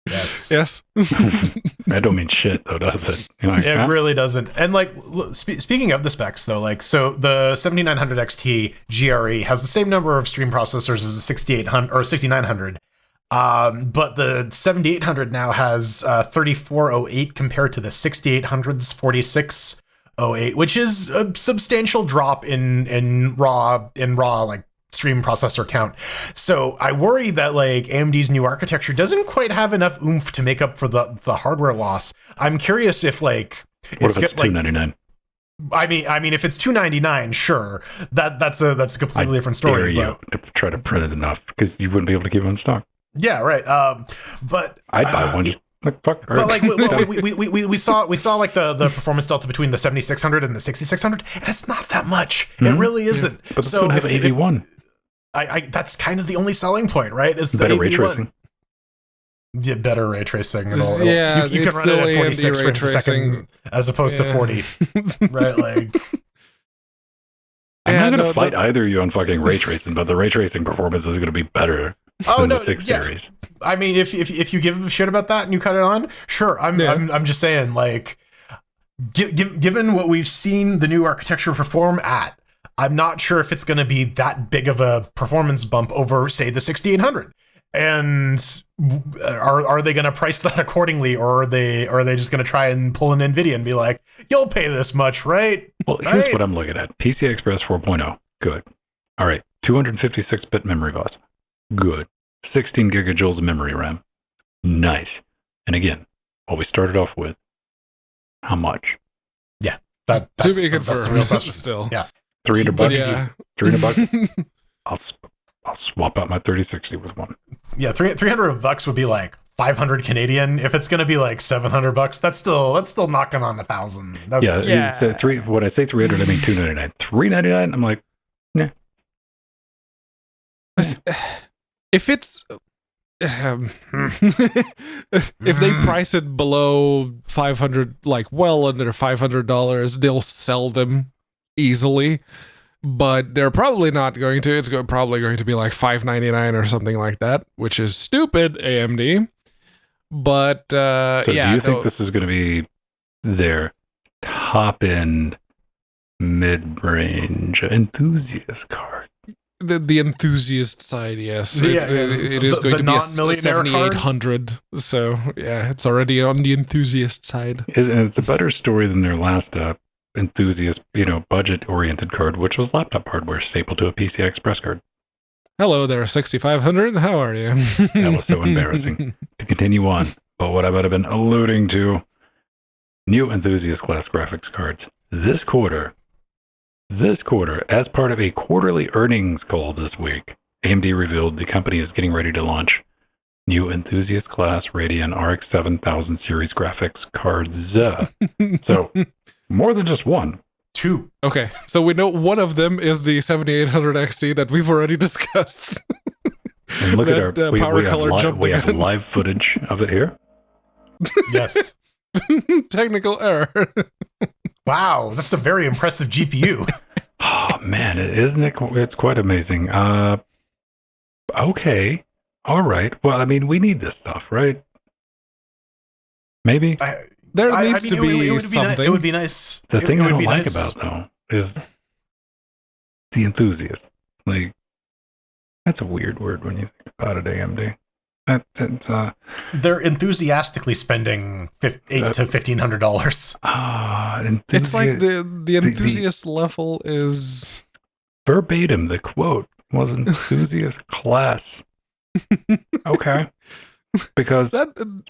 S2: Yes.
S1: That don't mean shit though, does it? Like,
S2: it really doesn't. And like, speaking of the specs though, like, so the 7900 XT GRE has the same number of stream processors as the 6800 or 6900. But the 7800 now has 3408 compared to the 6800's 4608, which is a substantial drop in raw like stream processor count. So I worry that like AMD's new architecture doesn't quite have enough oomph to make up for the hardware loss. I'm curious if like
S1: what if it's $299?
S2: I mean, if it's $299, sure, that's a completely different story.
S1: Dare you to try to print it enough, because you wouldn't be able to keep it in stock.
S2: Yeah, right. But
S1: I'd buy one. Just like fuck.
S2: But like we saw like the performance delta between the 7600 and the 6600, and it's not that much. It really isn't.
S1: But it's going to have AV1.
S2: I that's kind of the only selling point, right? It's the
S1: better
S2: AV1.
S1: Ray tracing.
S2: Yeah, better ray tracing. You can run it at 46 frames a second as opposed to 40, right? Like,
S1: I'm not going to fight either of you on fucking ray tracing, but the ray tracing performance is going to be better than the 6 series.
S2: I mean, if you give a shit about that and you cut it on, sure. I'm just saying, like, given what we've seen the new architecture perform at, I'm not sure if it's going to be that big of a performance bump over, say, the 6800. And are they going to price that accordingly, or are they just going to try and pull an Nvidia and be like, you'll pay this much, right?
S1: Well, here's what I'm looking at: PCI Express 4.0, good. All right, 256-bit memory bus, good. 16 gigajoules of memory RAM, nice. And again, what we started off with, how much?
S2: Yeah, that's
S3: to be confirmed.
S2: That's the real question.
S3: Still,
S2: yeah.
S1: $300.
S3: Yeah.
S1: $300. I'll swap out my 3060 with one.
S2: Yeah, $300 would be like 500 Canadian. If it's gonna be like $700, that's still knocking on 1,000.
S1: It's when I say 300, I mean $299. $399, I'm like, nah.
S3: If it's if they price it below 500, like well under $500, they'll sell them easily. But they're probably not going to. It's probably going to be like $599 or something like that, which is stupid, AMD. But
S1: so do you think this is going to be their top end, mid range enthusiast card?
S3: The enthusiast side, yes.
S2: Yeah,
S3: it is going to be a 7800. So yeah, it's already on the enthusiast side.
S1: It's a better story than their last enthusiast, budget oriented card, which was laptop hardware stapled to a PCI Express card.
S3: Hello there, 6500. How are you?
S1: That was so embarrassing. To continue on, but what I might have been alluding to, new enthusiast class graphics cards this quarter, as part of a quarterly earnings call this week, AMD revealed the company is getting ready to launch new enthusiast class Radeon RX 7000 series graphics cards. So more than just one.
S2: Two.
S3: Okay, so we know one of them is the 7800 XT that we've already discussed.
S1: And look at our
S3: PowerColor
S1: we have live footage of it here.
S2: Yes.
S3: Technical error.
S2: Wow, that's a very impressive GPU.
S1: Oh man, isn't it? It's quite amazing. Okay, all right. Well, I mean, we need this stuff, right? Maybe.
S3: There needs to be something.
S2: It would be nice.
S1: The thing I don't like about though is the enthusiast. Like, that's a weird word when you think about it, AMD.
S2: They're enthusiastically spending $800 to $1,500.
S3: It's like the enthusiast level is
S1: verbatim. The quote was enthusiast class. Okay, because
S2: that.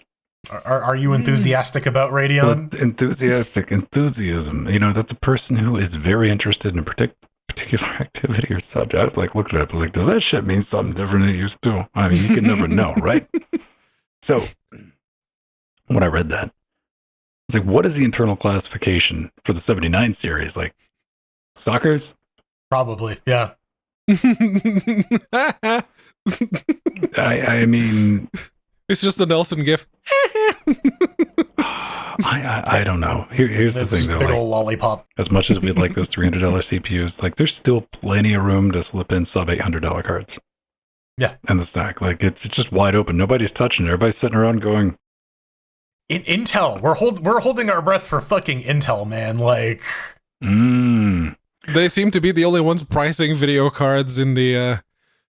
S2: Are you enthusiastic about Radeon?
S1: Well, enthusiasm. That's a person who is very interested in a particular activity or subject. Like, looked it up. Like, does that shit mean something different than it used to? I mean, you can never know, right? So, when I read that, it's like, what is the internal classification for the 79 series? Like, suckers?
S2: Probably, yeah.
S1: I mean,
S3: it's just the Nelson gif.
S1: I don't know. Here's the
S2: It's
S1: thing,
S2: just a
S1: though.
S2: big
S1: Like,
S2: old lollipop.
S1: as much as we'd like those $300 CPUs, like there's still plenty of room to slip in sub $800 cards.
S2: Yeah.
S1: In the stack. Like it's just wide open. Nobody's touching it. Everybody's sitting around going,
S2: In Intel, we're holding our breath for fucking Intel, man. Like,
S3: They seem to be the only ones pricing video cards in the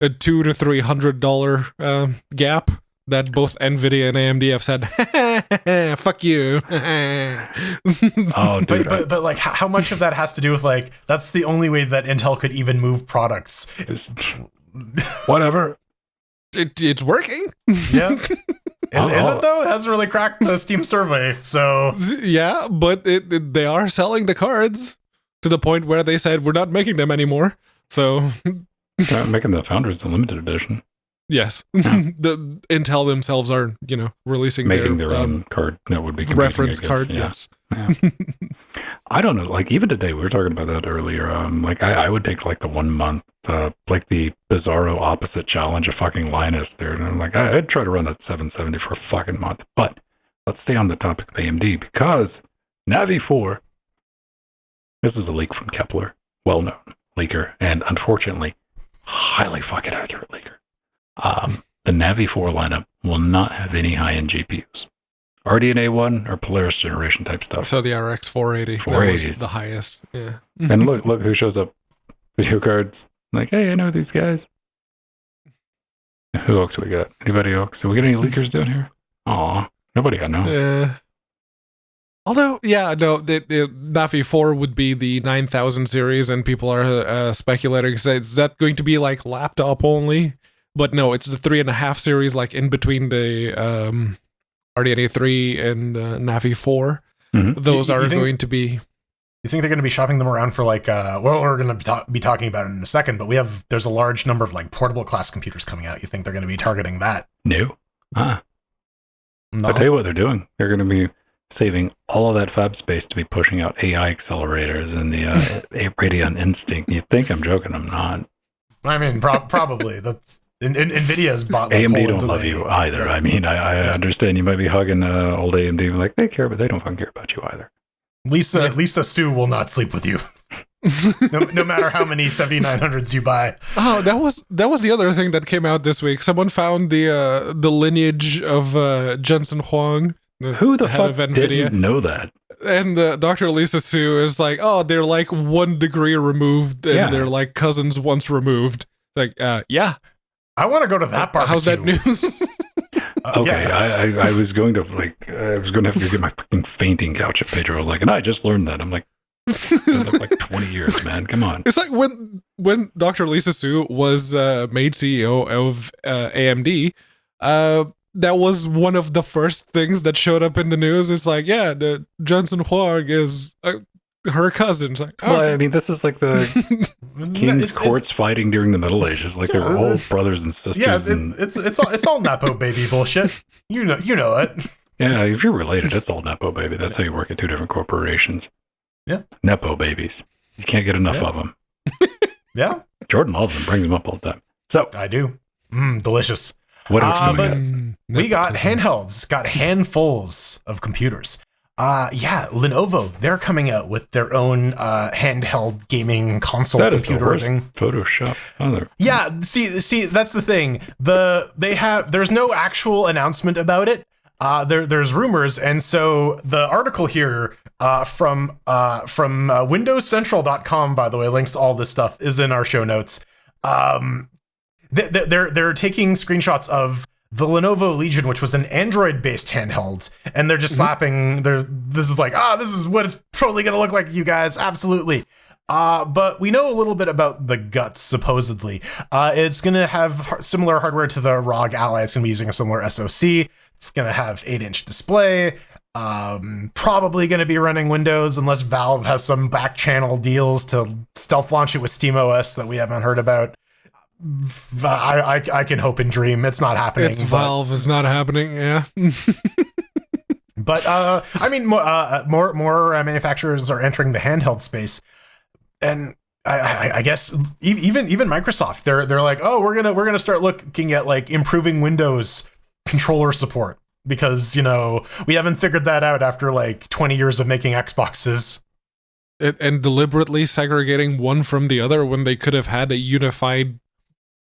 S3: a $200 to $300 gap that both Nvidia and AMD have said, fuck you.
S1: oh, dude.
S2: but like, how much of that has to do with like that's the only way that Intel could even move products?
S1: Whatever.
S3: It's working.
S2: Yeah. Is it though? It hasn't really cracked the Steam survey, so
S3: Yeah, but they are selling the cards to the point where they said we're not making them anymore. So
S1: Making the Founders the limited edition.
S3: yes,
S1: Yeah.
S3: the Intel themselves are releasing
S1: Making their own card that would be competing
S3: reference
S1: against,
S3: card.
S1: yeah.
S3: Yes.
S1: Yeah. I don't know. Like even today, we were talking about that earlier. Like I would take like the 1 month, like the bizarro opposite challenge of fucking Linus there, and I'm like, I'd try to run that 770 for a fucking month. But let's stay on the topic of AMD because Navi 4. This is a leak from Kepler, well-known leaker, and unfortunately, highly fucking accurate leaker. The Navi 4 lineup will not have any high-end GPUs. RDNA 1 or Polaris generation type stuff.
S3: So the RX 480,
S1: 480s.
S3: was the highest. Yeah.
S1: And look who shows up. Video cards. Like, hey, I know these guys. Who else we got? Anybody else? Do we get any leakers down here? Aw, nobody I know.
S3: Although, yeah, no, the Navi 4 would be the 9000 series, and people are speculating, say, is that going to be like laptop only? But no, it's the 3.5 series, like in between the RDNA 3 and Navi 4.
S1: Mm-hmm.
S3: Those
S2: You
S3: are
S2: think-
S3: going to be.
S2: you think they're going to be shopping them around for like well, we're going to be talking about it in a second, but there's a large number of like portable class computers coming out. You think they're going to be targeting that?
S1: No.
S2: No.
S1: I'll tell you what they're doing. They're going to be saving all of that fab space to be pushing out AI accelerators and the Radeon Instinct. You think I'm joking? I'm not.
S2: I mean, probably. That's Nvidia's bought. Like,
S1: AMD
S2: whole
S1: don't
S2: into
S1: love
S2: the-
S1: you either. I mean, I understand you might be hugging old AMD, like they care, but they don't fucking care about you either.
S2: Lisa Sue will not sleep with you, no matter how many 7900s you buy.
S3: Oh, that was the other thing that came out this week. Someone found the lineage of Jensen Huang.
S1: Who the
S3: head
S1: fuck
S3: of Nvidia.
S1: didn't know that?
S3: And Dr. Lisa Sue is like, oh, they're like 1 degree removed, and
S1: Yeah.
S3: they're like cousins once removed. Like, yeah.
S2: I want to go to that barbecue.
S3: How's that news?
S1: Okay,
S2: Yeah.
S1: I was going to I was going to have to get my fucking fainting couch if Pedro was like, and I just learned that. I'm like, it's like 20 years, man. Come on.
S3: It's like when Dr. Lisa Sue was made CEO of AMD, that was one of the first things that showed up in the news. It's like, yeah, the Jensen Huang is her cousin. It's like, oh,
S1: Well, I mean, this is like the king's
S2: It's-
S1: courts fighting during the Middle Ages. Like they're all brothers and sisters.
S2: Yeah,
S1: and
S2: it's all Nepo baby bullshit. You know it.
S1: yeah, if you're related, it's all Nepo baby. That's how you work at two different corporations.
S2: Yeah.
S1: Nepo babies. You can't get enough
S2: Yeah.
S1: of them.
S2: Yeah,
S1: Jordan loves them, brings them up all the time. So,
S2: I do. Delicious.
S1: what else do we
S2: but-
S1: got?
S2: We got
S3: nepotism.
S2: handhelds, got handfuls of computers. Yeah, Lenovo, they're coming out with their own handheld gaming console
S1: That is the
S2: computer
S1: worst
S2: thing.
S1: Photoshop. Oh, there.
S2: Yeah, see, that's the thing. There's no actual announcement about it. There's rumors, and so the article here from WindowsCentral.com, by the way, links to all this stuff is in our show notes. They're taking screenshots of the Lenovo Legion, which was an Android-based handheld, and they're just slapping. This is like, this is what it's probably going to look like, you guys. Absolutely. But we know a little bit about the guts, supposedly. It's going to have similar hardware to the ROG Ally. It's going to be using a similar SoC. It's going to have 8-inch display. Probably going to be running Windows unless Valve has some back channel deals to stealth launch it with SteamOS that we haven't heard about. I can hope and dream. It's not happening.
S3: It's Valve is not happening. Yeah.
S2: But I mean, more manufacturers are entering the handheld space, and I guess even Microsoft, they're like, oh, we're gonna start looking at like improving Windows controller support because we haven't figured that out after like 20 years of making Xboxes.
S3: And deliberately segregating one from the other when they could have had a unified.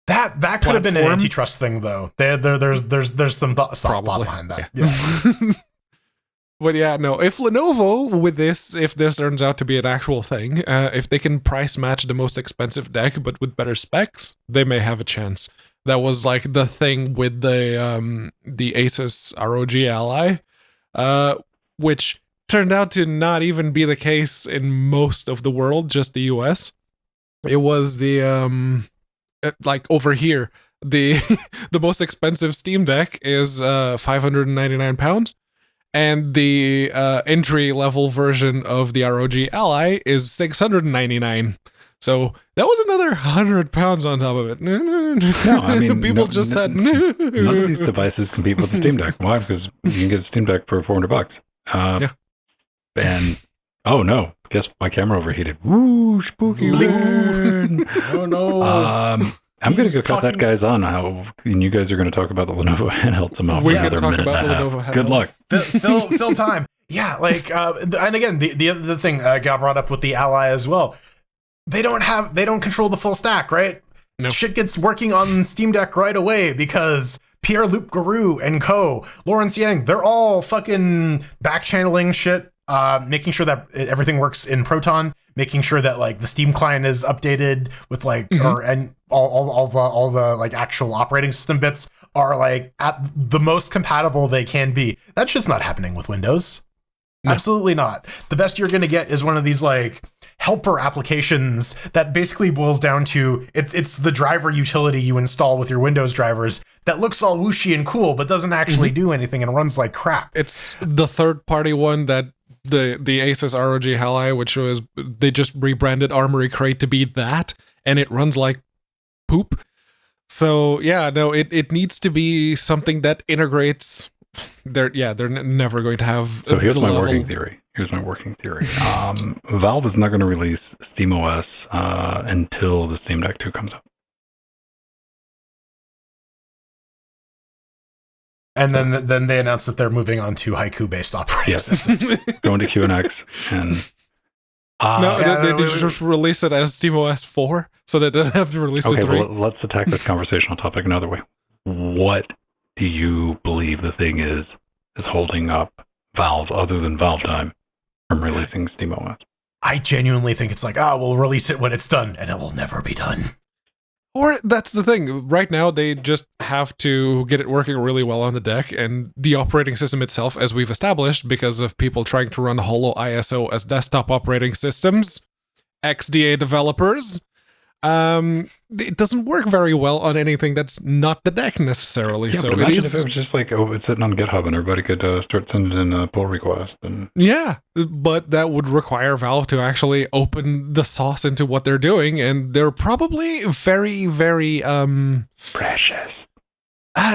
S2: That could have been an antitrust thing, though. There's some thought behind that. Yeah.
S3: But yeah, no. If Lenovo with this, if this turns out to be an actual thing, if they can price match the most expensive deck but with better specs, they may have a chance. That was like the thing with the Asus ROG Ally, which turned out to not even be the case in most of the world, just the US. It was the like over here, the the most expensive Steam Deck is £599. And the entry-level version of the ROG Ally is $699. So that was another £100 on top of it.
S1: No, I mean,
S3: people just said
S1: none of these devices compete with the Steam Deck. Why? Because you can get a Steam Deck for $400.
S3: Yeah.
S1: And oh no, guess my camera overheated. Woo, spooky weird.
S2: Oh no.
S1: I'm going to go cut that guy's on now, and you guys are going to talk about the Lenovo handheld somehow for another minute and a half. Good luck.
S2: Fill time. Yeah, like, and again, the other thing got brought up with the Ally as well. They don't control the full stack, right?
S3: No.
S2: Shit gets working on Steam Deck right away because Pierre-Luc Garou and co, Lawrence Yang, they're all fucking back channeling shit, making sure that everything works in Proton, making sure that like the Steam client is updated with like and all the like actual operating system bits are like at the most compatible they can be. That's just not happening with Windows. No. Absolutely not. The best you're going to get is one of these like helper applications that basically boils down to it's the driver utility you install with your Windows drivers that looks all whooshy and cool but doesn't actually do anything and runs like crap.
S3: It's the third-party one that the Asus ROG Ally, which was they just rebranded Armory Crate to be that, and it runs like poop. So yeah, no, it needs to be something that integrates. They're never going to have.
S1: So here's my working theory. Valve is not going to release SteamOS until the Steam Deck 2 comes out.
S2: And then they announced that they're moving on to Haiku-based operating systems.
S1: Going to QNX and
S3: they just release it as SteamOS 4 so they don't have to release it 3.
S1: Okay, well, let's attack this conversational topic another way. What do you believe the thing is holding up Valve, other than Valve Time, from releasing SteamOS?
S2: I genuinely think it's like, we'll release it when it's done, and it will never be done.
S3: Or that's the thing. Right now, they just have to get it working really well on the deck, and the operating system itself, as we've established, because of people trying to run Holo ISO as desktop operating systems, XDA developers, it doesn't work very well on anything that's not the deck necessarily.
S1: Yeah,
S3: so
S1: but imagine if it was just like, it's sitting on GitHub and everybody could start sending in a pull request. And
S3: yeah, but that would require Valve to actually open the sauce into what they're doing, and they're probably very, very
S1: precious.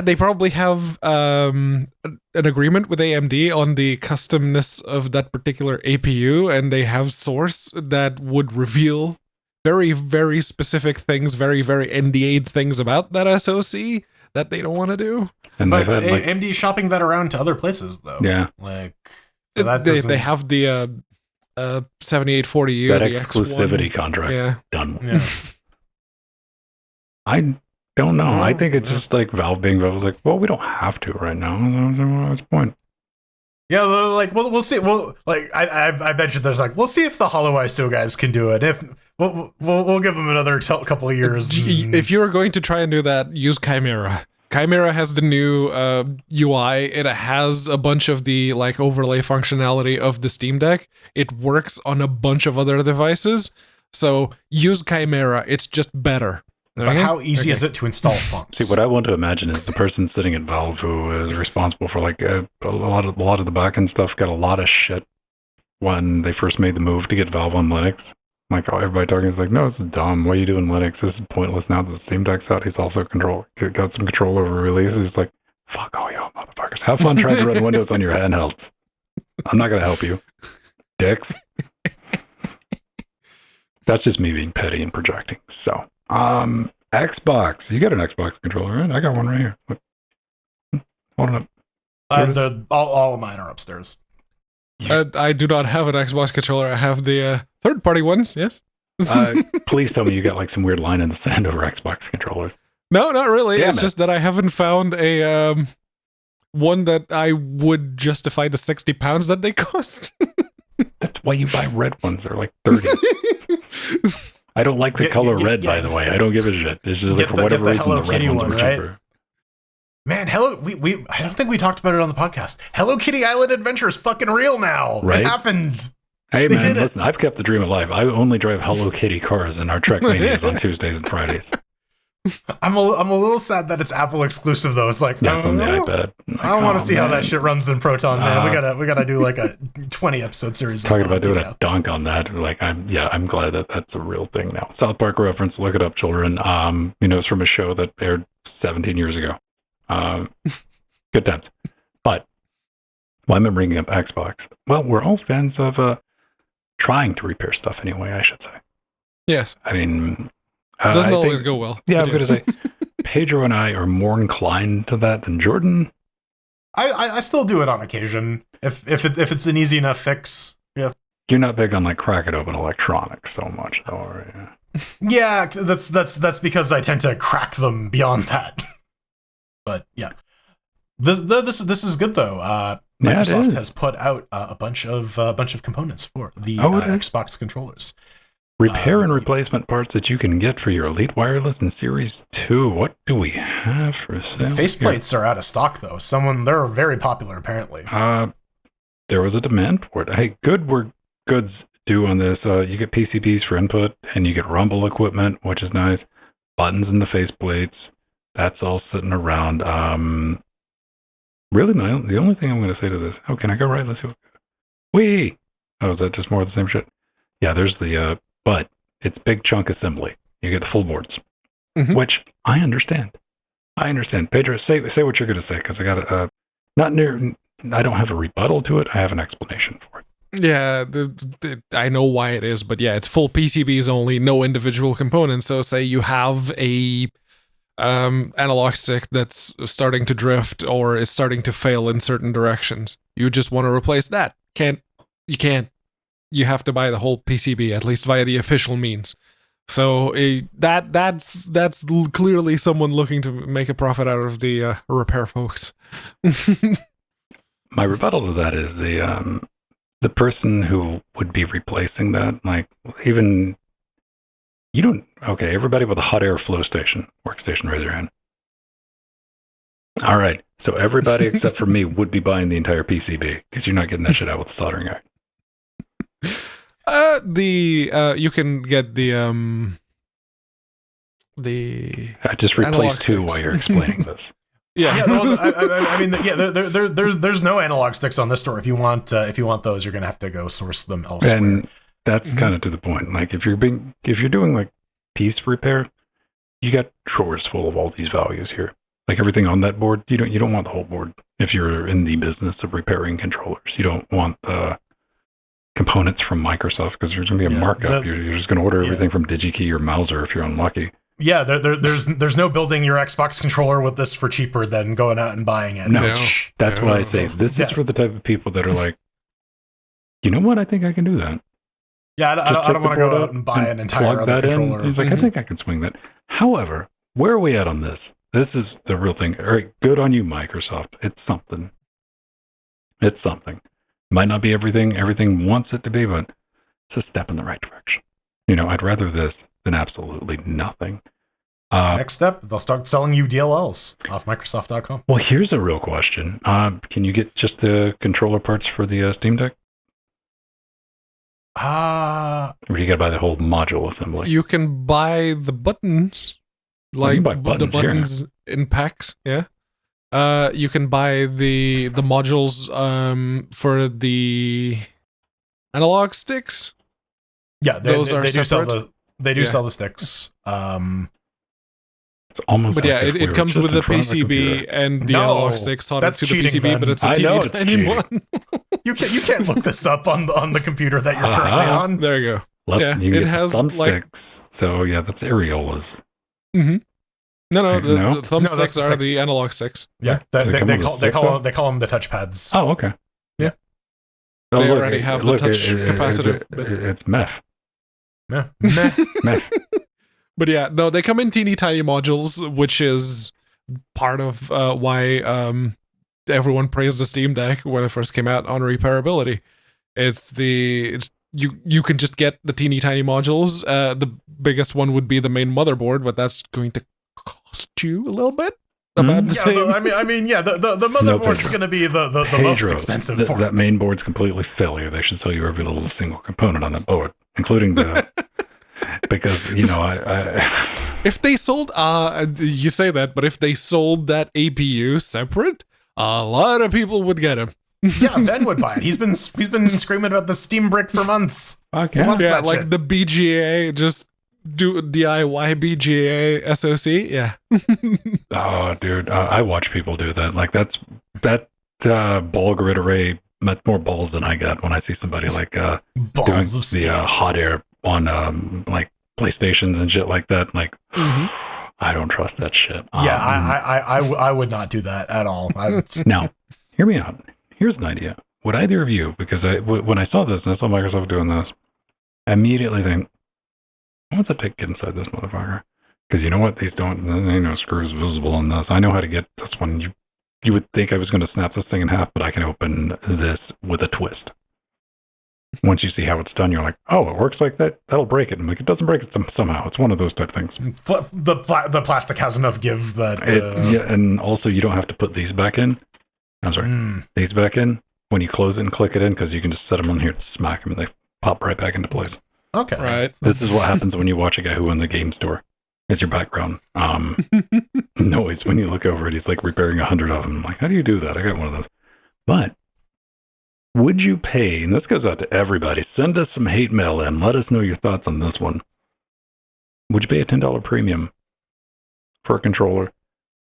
S3: They probably have an agreement with AMD on the customness of that particular APU, and they have source that would reveal very, very specific things, very, very NDA'd things about that SoC that they don't want to do.
S2: And but they've had, AMD shopping that around to other places, though.
S1: Yeah.
S2: Like,
S3: so that they have the 7840U.
S1: That exclusivity contract done.
S2: Yeah.
S1: I don't know. I think it's just like Valve was like, well, we don't have to right now. What's the point?
S2: Yeah, like we'll see. Well, like I bet you there's like, we'll see if the Holo ISO guys can do it. If we'll give them another couple of years.
S3: If you're going to try and do that, use Chimera. Chimera has the new UI. It has a bunch of the like overlay functionality of the Steam Deck. It works on a bunch of other devices. So use Chimera. It's just better.
S2: But how easy is it to install fonts?
S1: See, what I want to imagine is the person sitting at Valve who is responsible for like a lot of the backend stuff got a lot of shit when they first made the move to get Valve on Linux. Like everybody talking is like, no, this is dumb. What are you doing Linux? This is pointless now that the Steam Deck's out. He's also got some control over releases. He's like, fuck all y'all motherfuckers. Have fun trying to run Windows on your handhelds. I'm not going to help you. Dicks. That's just me being petty and projecting. So, Xbox. You got an Xbox controller, right? I got one right here. Look. Hold it up.
S2: All of mine are upstairs.
S3: I do not have an Xbox controller. I have the third-party ones, yes.
S1: Please tell me you got like some weird line in the sand over Xbox controllers.
S3: No, not really.
S1: Damn
S3: it's
S1: it.
S3: just that I haven't found a one that I would justify the £60 that they cost.
S1: That's why you buy red ones. They're like 30. I don't like the color red, by the way. I don't give a shit. It's just like for whatever reason, the red ones were cheaper.
S2: Man, we I don't think we talked about it on the podcast. Hello Kitty Island Adventure is fucking real now.
S1: Right?
S2: It happened.
S1: Hey man, listen, I've kept the dream alive. I only drive Hello Kitty cars in our Trek Manias on Tuesdays and Fridays.
S2: I'm a little sad that it's Apple exclusive though. It's like
S1: That's on the iPad. Like,
S2: I want to see how that shit runs in Proton, man. We gotta do like a 20 episode series.
S1: Talking about doing a dunk on that. Like I'm glad that that's a real thing now. South Park reference, look it up, children. It's from a show that aired 17 years ago. Good times. But why am I bringing up Xbox? Well, we're all fans of trying to repair stuff anyway, I should say.
S3: Yes.
S1: I mean,
S3: doesn't always go well.
S1: Yeah, I'm going to say Pedro and I are more inclined to that than Jordan.
S2: I still do it on occasion if it's an easy enough fix. Yeah.
S1: You're not big on like cracking open electronics so much, though, are you?
S2: Yeah, that's because I tend to crack them beyond that. But yeah, this is good though. Microsoft has put out a bunch of components for the Xbox controllers.
S1: Repair and replacement parts that you can get for your Elite Wireless and Series 2. What do we have for sale?
S2: Faceplates are out of stock though. They're very popular apparently.
S1: There was a demand for it. Hey, good's due on this. You get PCBs for input and you get Rumble equipment, which is nice. Buttons in the faceplates. That's all sitting around. Really, the only thing I'm going to say to this. Oh, can I go right? Let's see. Oh, is that just more of the same shit? Yeah, there's the, but it's big chunk assembly. You get the full boards, which I understand. Pedro, say what you're going to say, because I got I don't have a rebuttal to it. I have an explanation for it.
S3: Yeah, I know why it is, but yeah, it's full PCBs only, no individual components. So say you have a analog stick that's starting to drift or is starting to fail in certain directions. You just want to replace that. You can't. You have to buy the whole PCB, at least via the official means. So that's clearly someone looking to make a profit out of the repair folks.
S1: My rebuttal to that is the person who would be replacing that, like even you don't. Okay, everybody with a hot air flow workstation, raise your hand. All right, so everybody except for me would be buying the entire PCB because you're not getting that shit out with the soldering iron.
S3: You can get the
S1: I just replaced two while you're explaining this.
S2: Yeah, I mean, there's no analog sticks on this store. If you want those, you're gonna have to go source them elsewhere.
S1: And that's kind of to the point. Like if you're doing like piece repair, you got drawers full of all these values here. Like everything on that board, you don't want the whole board. If you're in the business of repairing controllers, you don't want the components from Microsoft because there's going to be a markup. You're just going to order everything from DigiKey or Mouser if you're unlucky.
S2: Yeah, there's no building your Xbox controller with this for cheaper than going out and buying it.
S1: No, that's why I say this is for the type of people that are like, you know what? I think I can do that.
S2: Yeah, I don't want to go out and buy an entire other controller.
S1: He's like, I think I can swing that. However, where are we at on this? This is the real thing. All right, good on you, Microsoft. It's something. Might not be everything wants it to be, but it's a step in the right direction. I'd rather this than absolutely nothing.
S2: Next step, they'll start selling you DLLs off Microsoft.com.
S1: Well, here's a real question. Can you get just the controller parts for the Steam Deck? Or do you got to buy the whole module assembly?
S3: You can buy the buttons, like
S1: buy buttons
S3: the buttons in packs. Yeah. You can buy the modules for the analog sticks.
S2: Yeah, they do sell the sticks.
S1: It's almost.
S3: But
S1: like
S3: it comes with the PCB and the analog sticks soldered to the PCB,
S2: Ben.
S3: but it's a tiny one.
S2: You can't look this up on the computer that you're currently on.
S3: There you go.
S1: Left, you can
S3: it
S1: get
S3: has,
S1: thumbsticks. So yeah, that's areolas.
S3: Mm-hmm. No, the
S2: that's
S3: thumbsticks
S2: the
S3: are
S2: sticks.
S3: the analog sticks.
S2: Yeah,
S1: Does it
S2: they
S1: come with a stick, though?
S2: call them the touchpads.
S1: Oh, okay.
S2: Yeah.
S1: Oh,
S3: They
S1: look,
S3: already have the touch capacitive bit.
S1: It's Mefh.
S2: Meh.
S1: Mefh.
S3: But yeah, no, they come in teeny tiny modules, which is part of why everyone praised the Steam Deck when it first came out on repairability. You can just get the teeny tiny modules. The biggest one would be the main motherboard, but that's going to cost you a little bit. About the same.
S2: The motherboard's going to be the most expensive part.
S1: That main board's completely failure. They should sell you every little single component on that board, including the because I
S3: if they sold you say that, but if they sold that APU separate, a lot of people would get them.
S2: Yeah, Ben would buy it. He's been screaming about the Steam Brick for months.
S1: Okay.
S3: Yeah, like shit. The BGA, just do DIY BGA SoC. Yeah.
S1: Oh, dude, I watch people do that. Like that ball grid array. Much more balls than I got when I see somebody like doing the hot air on like PlayStations and shit like that. Like, I don't trust that shit.
S2: Yeah, I would not do that at all.
S1: Now, hear me out. Here's an idea. Would either of you, because when I saw this and I saw Microsoft doing this, I immediately think, what's it take to get inside this motherfucker? Because you know what? These don't, screws visible in this. I know how to get this one. You would think I was going to snap this thing in half, but I can open this with a twist. Once you see how it's done, you're like, oh, it works like that? That'll break it. I'm like, it doesn't break it somehow. It's one of those type things.
S2: The plastic has enough give that...
S1: Yeah, and also you don't have to put these back in. I'm sorry. These back in when you close it and click it in, because you can just set them on here and smack them and they pop right back into place.
S2: Okay.
S3: Right.
S1: This is what happens when you watch a guy who in the game store. It's your background noise when you look over it. He's like repairing 100 of them. I'm like, how do you do that? I got one of those. But would you pay, and this goes out to everybody, send us some hate mail in. Let us know your thoughts on this one. Would you pay a $10 premium for a controller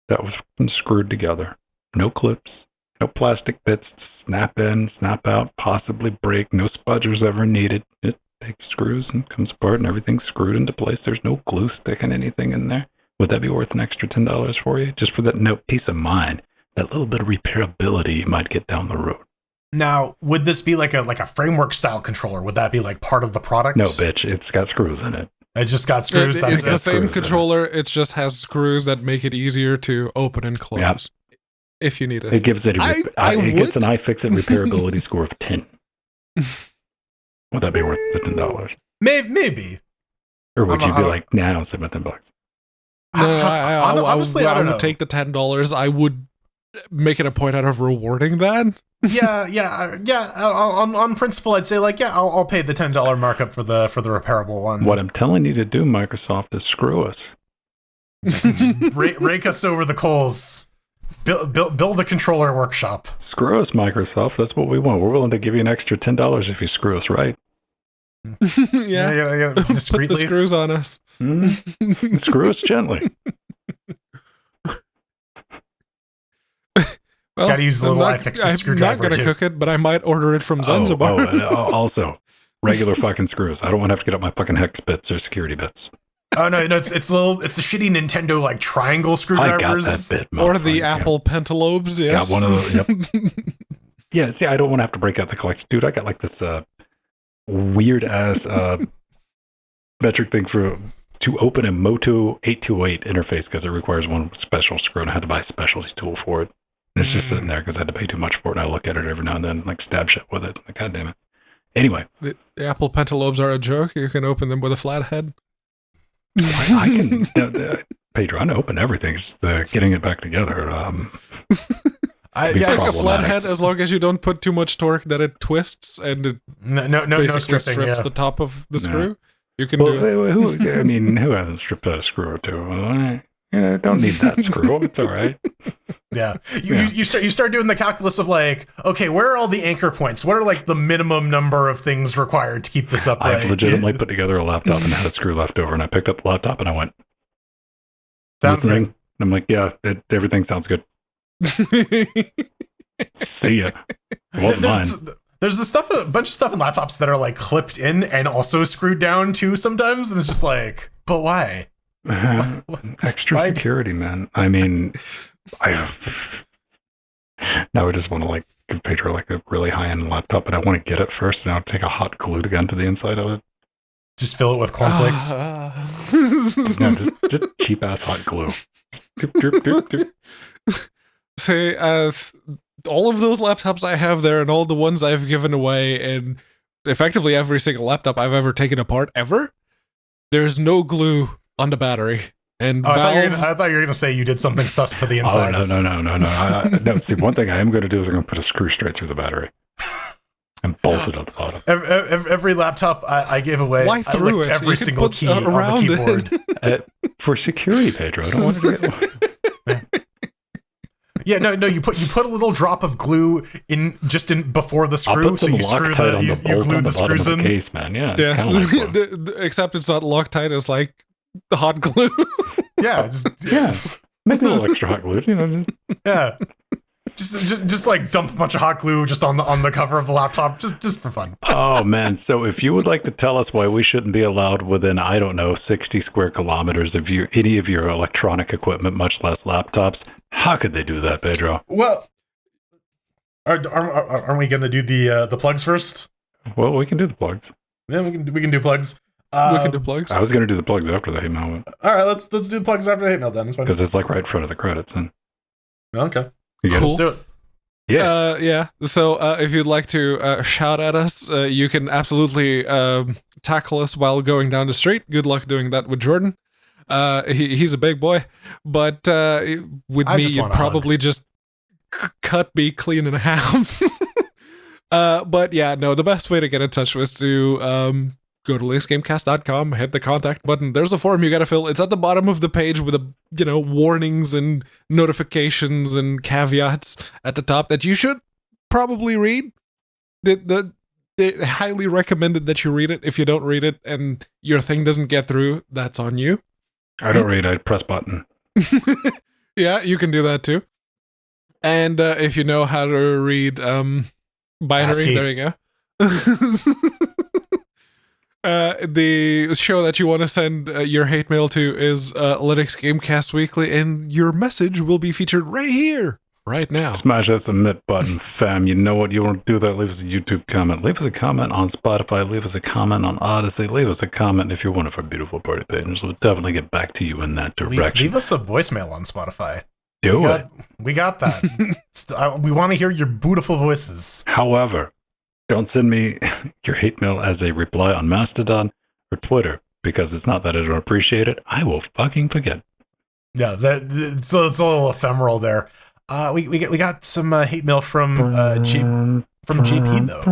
S1: that was screwed together? No clips, no plastic bits to snap in, snap out, possibly break, no spudgers ever needed. It takes screws and comes apart and everything's screwed into place. There's no glue sticking anything in there. Would that be worth an extra $10 for you? Just for that peace of mind, that little bit of repairability you might get down the road.
S2: Now, would this be like a framework style controller? Would that be like part of the product?
S1: No, bitch. It's got screws in it.
S2: It just got screws.
S3: It's the same controller. It just has screws that make it easier to open and close. Yep. If you need it.
S1: It gives it it gets an iFixit repairability score of 10. Would that be worth the $10?
S2: Maybe.
S1: Or would you be like, nah, I'll save my $10?
S3: No,
S2: honestly, I
S3: would take the $10. I would make it a point out of rewarding that.
S2: Yeah. On principle, I'd say I'll pay the $10 markup for the repairable one.
S1: What I'm telling you to do, Microsoft, is screw us.
S2: Just rake us over the coals. Build a controller workshop.
S1: Screw us, Microsoft. That's what we want. We're willing to give you an extra $10 if you screw us right.
S2: Yeah, discreetly.
S3: Put the screws on us.
S1: Screw us gently.
S3: Well,
S2: gotta use the little iFixit screwdriver.
S3: I'm not gonna cook it, but I might order it from Zanzibar.
S1: Also, regular fucking screws. I don't want to have to get up my fucking hex bits or security bits.
S2: Oh no, it's the shitty Nintendo like triangle screwdrivers.
S1: I got that bit,
S3: or the Apple Pentalobes. Yes,
S1: got one of those. Yep. Yeah. See, I don't want to have to break out the collection, dude. I got like this weird ass metric thing to open a Moto 828 interface because it requires one special screw, and I had to buy a specialty tool for it. And it's just sitting there because I had to pay too much for it, and I look at it every now and then, like stab shit with it. Like, God damn it. Anyway,
S3: the Apple Pentalobes are a joke. You can open them with a flat head.
S1: I can, Pedro. I know open everything. It's the getting it back together.
S3: Like a flat head, as long as you don't put too much torque that it twists and it basically strips the top of the screw. You can do it.
S1: Who hasn't stripped out a screw or two? Don't need that screw. It's all right.
S2: Yeah. You start doing the calculus of like, okay, where are all the anchor points? What are like the minimum number of things required to keep this upright?
S1: I've legitimately put together a laptop and had a screw left over, and I picked up the laptop and I went, listening. And I'm like, yeah, everything sounds good. See ya. It wasn't mine.
S2: There's a bunch of stuff in laptops that are like clipped in and also screwed down too sometimes, and it's just like, but why?
S1: Extra security, man. I mean, now I just want to like give Pedro like a really high-end laptop, but I want to get it first, and I'll take a hot glue to get into the inside of it.
S2: Just fill it with cornflakes.
S1: No, just cheap-ass hot glue. Doop, doop, doop, doop.
S3: See, all of those laptops I have there and all the ones I've given away and effectively every single laptop I've ever taken apart ever, there's no glue on the battery. And
S2: I thought you were going to say you did something sus to the insides.
S1: Oh, no. No, see, one thing I am going to do is I'm going to put a screw straight through the battery and bolt it at the bottom.
S2: Every laptop I gave away,
S3: Why
S2: I licked every single key on the keyboard.
S1: For security, Pedro. I don't want to get...
S2: Yeah, no. You put a little drop of glue in before the screw.
S1: I'll put some Loctite on the bolt on the bottom of the case, man. Yeah, it's kind of like glue.
S3: Except it's not Loctite. It's like the hot glue.
S1: Yeah, maybe a little extra hot glue. You know.
S2: Yeah. Just like dump a bunch of hot glue just on the cover of the laptop, just for fun.
S1: Oh man! So if you would like to tell us why we shouldn't be allowed within, I don't know, 60 square kilometers of any of your electronic equipment, much less laptops, how could they do that, Pedro?
S2: Well, aren't we going to do the plugs first?
S1: Well, we can do the plugs.
S2: Yeah, we can do plugs.
S3: We can do plugs.
S1: I was going to do the plugs after the hate mail.
S2: All right, let's do plugs after the hate mail then.
S1: Because it's like right in front of the credits. And
S2: okay.
S3: Cool.
S2: Let's do it.
S1: Yeah.
S3: Yeah. So if you'd like to shout at us, you can absolutely tackle us while going down the street. Good luck doing that with Jordan. He's a big boy. But with me, you'd probably just cut me clean in half. But yeah, no, the best way to get in touch was to go to LinuxGamecast.com, hit the contact button. There's a form you gotta fill. It's at the bottom of the page with warnings and notifications and caveats at the top that you should probably read. The highly recommended that you read it. If you don't read it and your thing doesn't get through, that's on you.
S1: I don't read, I press button.
S3: Yeah, you can do that too. And if you know how to read binary,
S2: ASCII.
S3: there you go. The show that you want to send your hate mail to is Linux Gamecast Weekly, and your message will be featured right here, right now.
S1: Smash that submit button, fam. You know what? You want to do that? Leave us a YouTube comment. Leave us a comment on Spotify. Leave us a comment on Odyssey. Leave us a comment if you're one of our beautiful party patrons. We'll definitely get back to you in that direction.
S2: Leave us a voicemail on Spotify.
S1: Do it.
S2: We got that. We want to hear your beautiful voices.
S1: However, don't send me your hate mail as a reply on Mastodon or Twitter, because it's not that I don't appreciate it. I will fucking forget.
S2: Yeah, it's a little ephemeral there. We got some hate mail from JP though.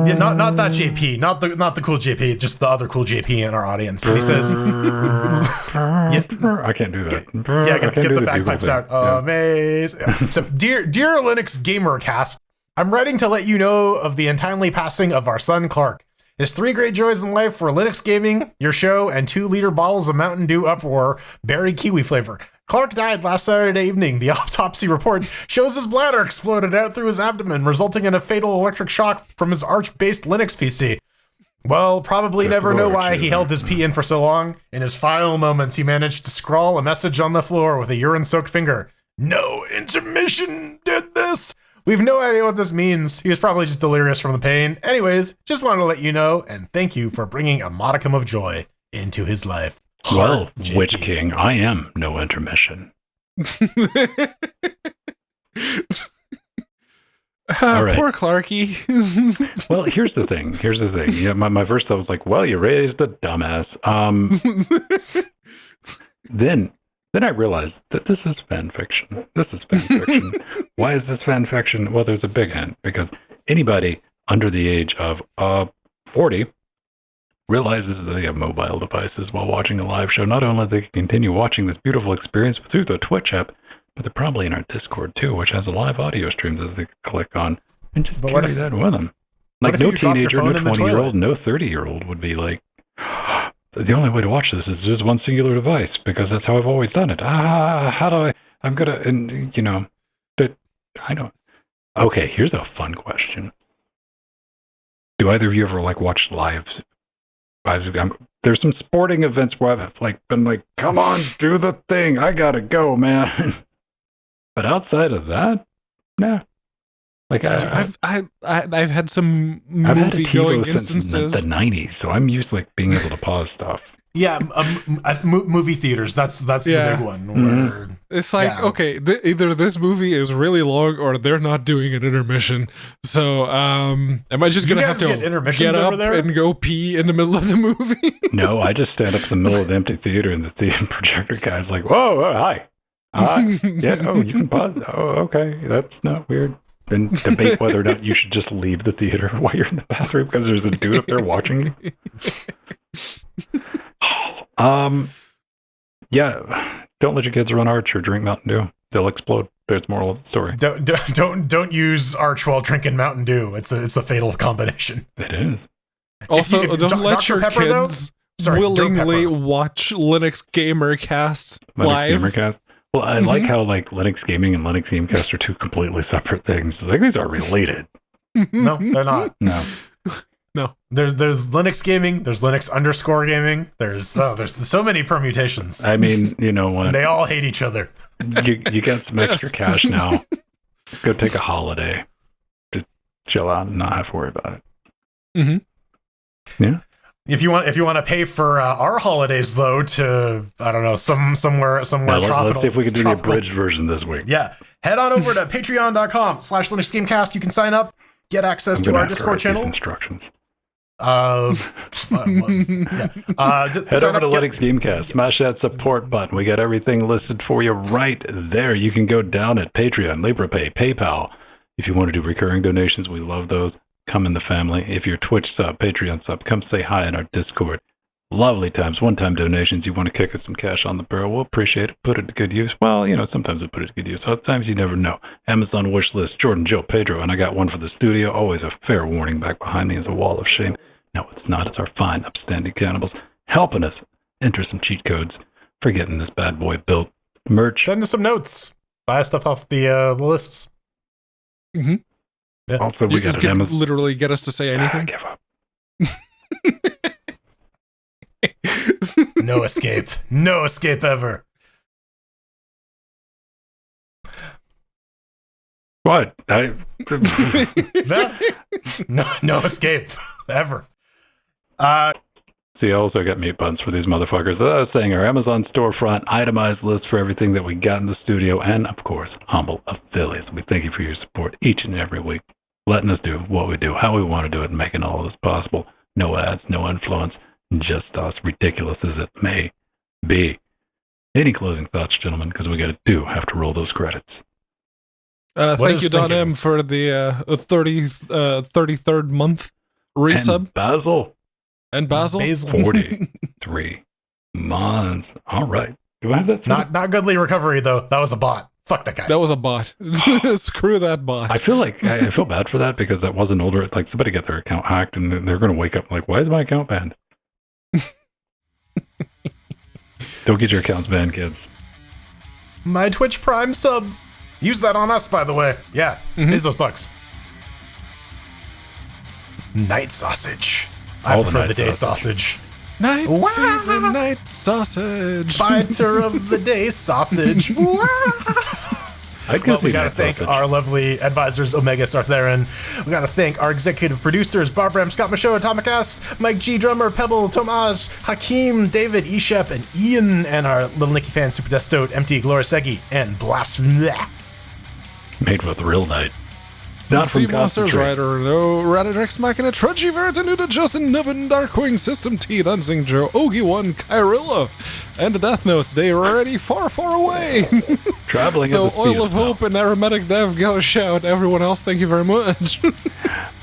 S2: Yeah, not that JP, not the cool JP, just the other cool JP in our audience. He says,
S1: I can't do that.
S2: Yeah, get the bagpipes out. Amazing. Yeah. So, dear Linux Gamercast, I'm writing to let you know of the untimely passing of our son Clark. His 3 great joys in life were Linux gaming, your show, and 2-liter bottles of Mountain Dew Uproar berry kiwi flavor. Clark died last Saturday evening. The autopsy report shows his bladder exploded out through his abdomen, resulting in a fatal electric shock from his Arch-based Linux PC. Well, probably never know why he held his pee in for so long. In his final moments, he managed to scrawl a message on the floor with a urine-soaked finger. No intermission did this. We've no idea what this means. He was probably just delirious from the pain. Anyways, just wanted to let you know, and thank you for bringing a modicum of joy into his life.
S1: Well, Witch King, I am no intermission.
S3: All right. Poor Clarky.
S1: Well, here's the thing. Yeah, my first thought was like, well, you raised a dumbass. Then I realized that this is fan fiction. Why is this fan fiction? Well, there's a big hint, because anybody under the age of 40 realizes that they have mobile devices while watching a live show. Not only they can continue watching this beautiful experience through the Twitch app, but they're probably in our Discord too, which has a live audio stream that they can click on and just carry that with them. Like no teenager, no 20-year-old, no 30-year-old would be like, the only way to watch this is just one singular device, because that's how I've always done it. How do I'm going to, but I don't. Okay, here's a fun question. Do either of you ever like watch live? There's some sporting events where I've like been like, come on, do the thing. I gotta go, man. But outside of that, nah. Like
S3: I've had some
S1: I've had a
S3: movie going
S1: TiVo since
S3: instances.
S1: the 90s, so I'm used to like being able to pause stuff.
S2: Yeah, movie theaters. That's the big one. Where,
S3: It's like, okay, either this movie is really long or they're not doing an intermission. So, am I just going to have to get up and go pee in the middle of the movie?
S1: No, I just stand up in the middle of the empty theater and the theater projector guy's like, whoa, hi. Yeah, oh, you can pause. Oh, okay, that's not weird. Then debate whether or not you should just leave the theater while you're in the bathroom because there's a dude up there watching you. Yeah, don't let your kids run Arch or drink Mountain Dew. They'll explode. There's moral of the story.
S2: Don't use Arch while drinking Mountain Dew. It's a fatal combination.
S1: It is.
S3: Also, don't let your kids willingly watch LinuxCarCast live.
S1: LinuxCarCast. Well, I like how like Linux Gaming and Linux Gamecast are two completely separate things. Like these are related.
S2: No, they're not.
S1: No.
S2: There's Linux Gaming. There's Linux_gaming. There's so many permutations.
S1: I mean, you know what?
S2: They all hate each other.
S1: You got some extra cash now. Go take a holiday to chill out and not have to worry about it.
S3: Mm-hmm.
S1: Yeah.
S2: If you want to pay for our holidays though, to I don't know somewhere tropical.
S1: Let's see if we can do the abridged version this week.
S2: Yeah, head on over to patreon.com/LinuxGamecast. You can sign up, get access to our Discord channel.
S1: These instructions.
S2: Head over
S1: to Linux Gamecast. Smash that support button. We got everything listed for you right there. You can go down at Patreon, LibrePay, PayPal. If you want to do recurring donations, we love those. Come in the family. If you're Twitch sub, Patreon sub, come say hi in our Discord. Lovely times. One-time donations. You want to kick us some cash on the barrel, we'll appreciate it. Put it to good use. Well, you know, sometimes we put it to good use. Other times you never know. Amazon wish list, Jordan, Joe, Pedro, and I got one for the studio. Always a fair warning back behind me is a wall of shame. No, it's not. It's our fine, upstanding cannibals helping us enter some cheat codes for getting this bad boy built. Merch.
S2: Send us some notes. Buy stuff off the lists.
S3: Mm-hmm.
S2: Yeah.
S1: Also, we got an Amazon.
S3: Literally get us to say anything.
S1: I give up.
S2: No escape. No escape ever.
S1: What?
S2: No escape ever.
S1: See, I also got meat buns for these motherfuckers. I was saying our Amazon storefront, itemized list for everything that we got in the studio, and of course, humble affiliates. We thank you for your support each and every week, letting us do what we do, how we want to do it, and making all of this possible. No ads, no influence, just us, ridiculous as it may be. Any closing thoughts, gentlemen? Because we have to roll those credits.
S3: Thank you, Don M, for the 33rd month resub.
S1: And Basil.
S3: And Basil.
S1: 43 months. All right. Do I have that?
S2: Not goodly recovery, though. That was a bot. Fuck that guy.
S3: That was a bot. Screw that bot.
S1: I feel bad for that because that wasn't older. Like somebody got their account hacked and they're going to wake up like, why is my account banned? Don't get your accounts banned, kids.
S2: My Twitch Prime sub. Use that on us, by the way. Yeah. Here's those bucks. Night sausage. I prefer the day sausage.
S3: Night favorite night sausage.
S2: Fighter of the day sausage.
S1: I'd go see
S2: we gotta
S1: night
S2: thank
S1: sausage.
S2: our lovely advisors, Omega Sartherin. We gotta thank our executive producers, Barbram, Scott Michaud, Atomic S, Mike G, Drummer, Pebble, Tomaj, Hakeem, David, Eshep, and Ian, and our Little Nicky fan, Super Destote, MT, Glorisegi, and Blasphemy.
S1: Made with real night. Not from
S3: Sea Monsters
S1: Concentrate.
S3: Rider, no Raditrex Machina, Trudgy Veritanuta, Justin Nubbin, Darkwing, System T, Dancing Joe, Ogi1, Kyrilla, and the Death Notes, they are already far, far away.
S1: Traveling at the
S3: So
S1: speed
S3: Oil
S1: of
S3: of
S1: snow.
S3: Hope and Aromatic Dev got a shout. Everyone else, thank you very much.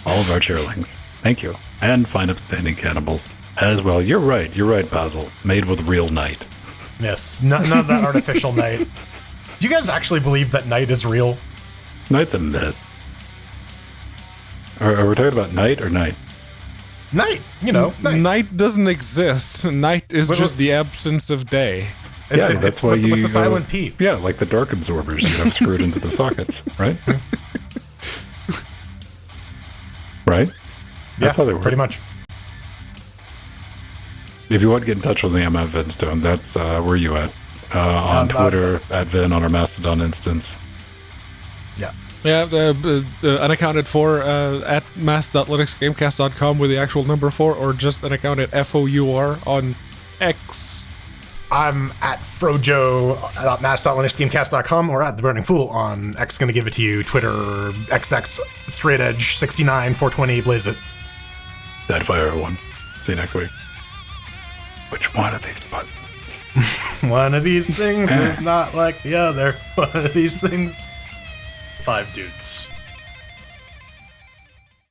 S1: All of our cheerlings. Thank you. And fine upstanding cannibals as well. You're right, Basil. Made with real night.
S2: Yes, none of that artificial night. Do you guys actually believe that night is real?
S1: Night's a myth. Are we talking about night or night?
S2: Night, night.
S3: Night doesn't exist. Night is
S2: Wait,
S3: just
S2: wait.
S3: the absence of day.
S1: Yeah, that's why
S2: with the silent P.
S1: Yeah, like the dark absorbers you have screwed into the sockets, right? Right? That's how they work.
S2: Pretty much.
S1: If you want to get in touch with me, I'm at Vinstone. That's where you at? On Twitter, at Vin, on our Mastodon instance.
S2: Yeah.
S3: Yeah, unaccounted for at mass.linuxgamecast.com with the actual number 4, or just an account at FOUR on X.
S2: I'm at frojo.mass.linuxgamecast.com or at the Burning Fool on X. Gonna give it to you. Twitter, XX, straight edge, 69, 420, blaze it.
S1: Dead fire, everyone. See you next week. Which one of these buttons?
S2: One of these things is not like the other. One of these things.
S4: 5 dudes.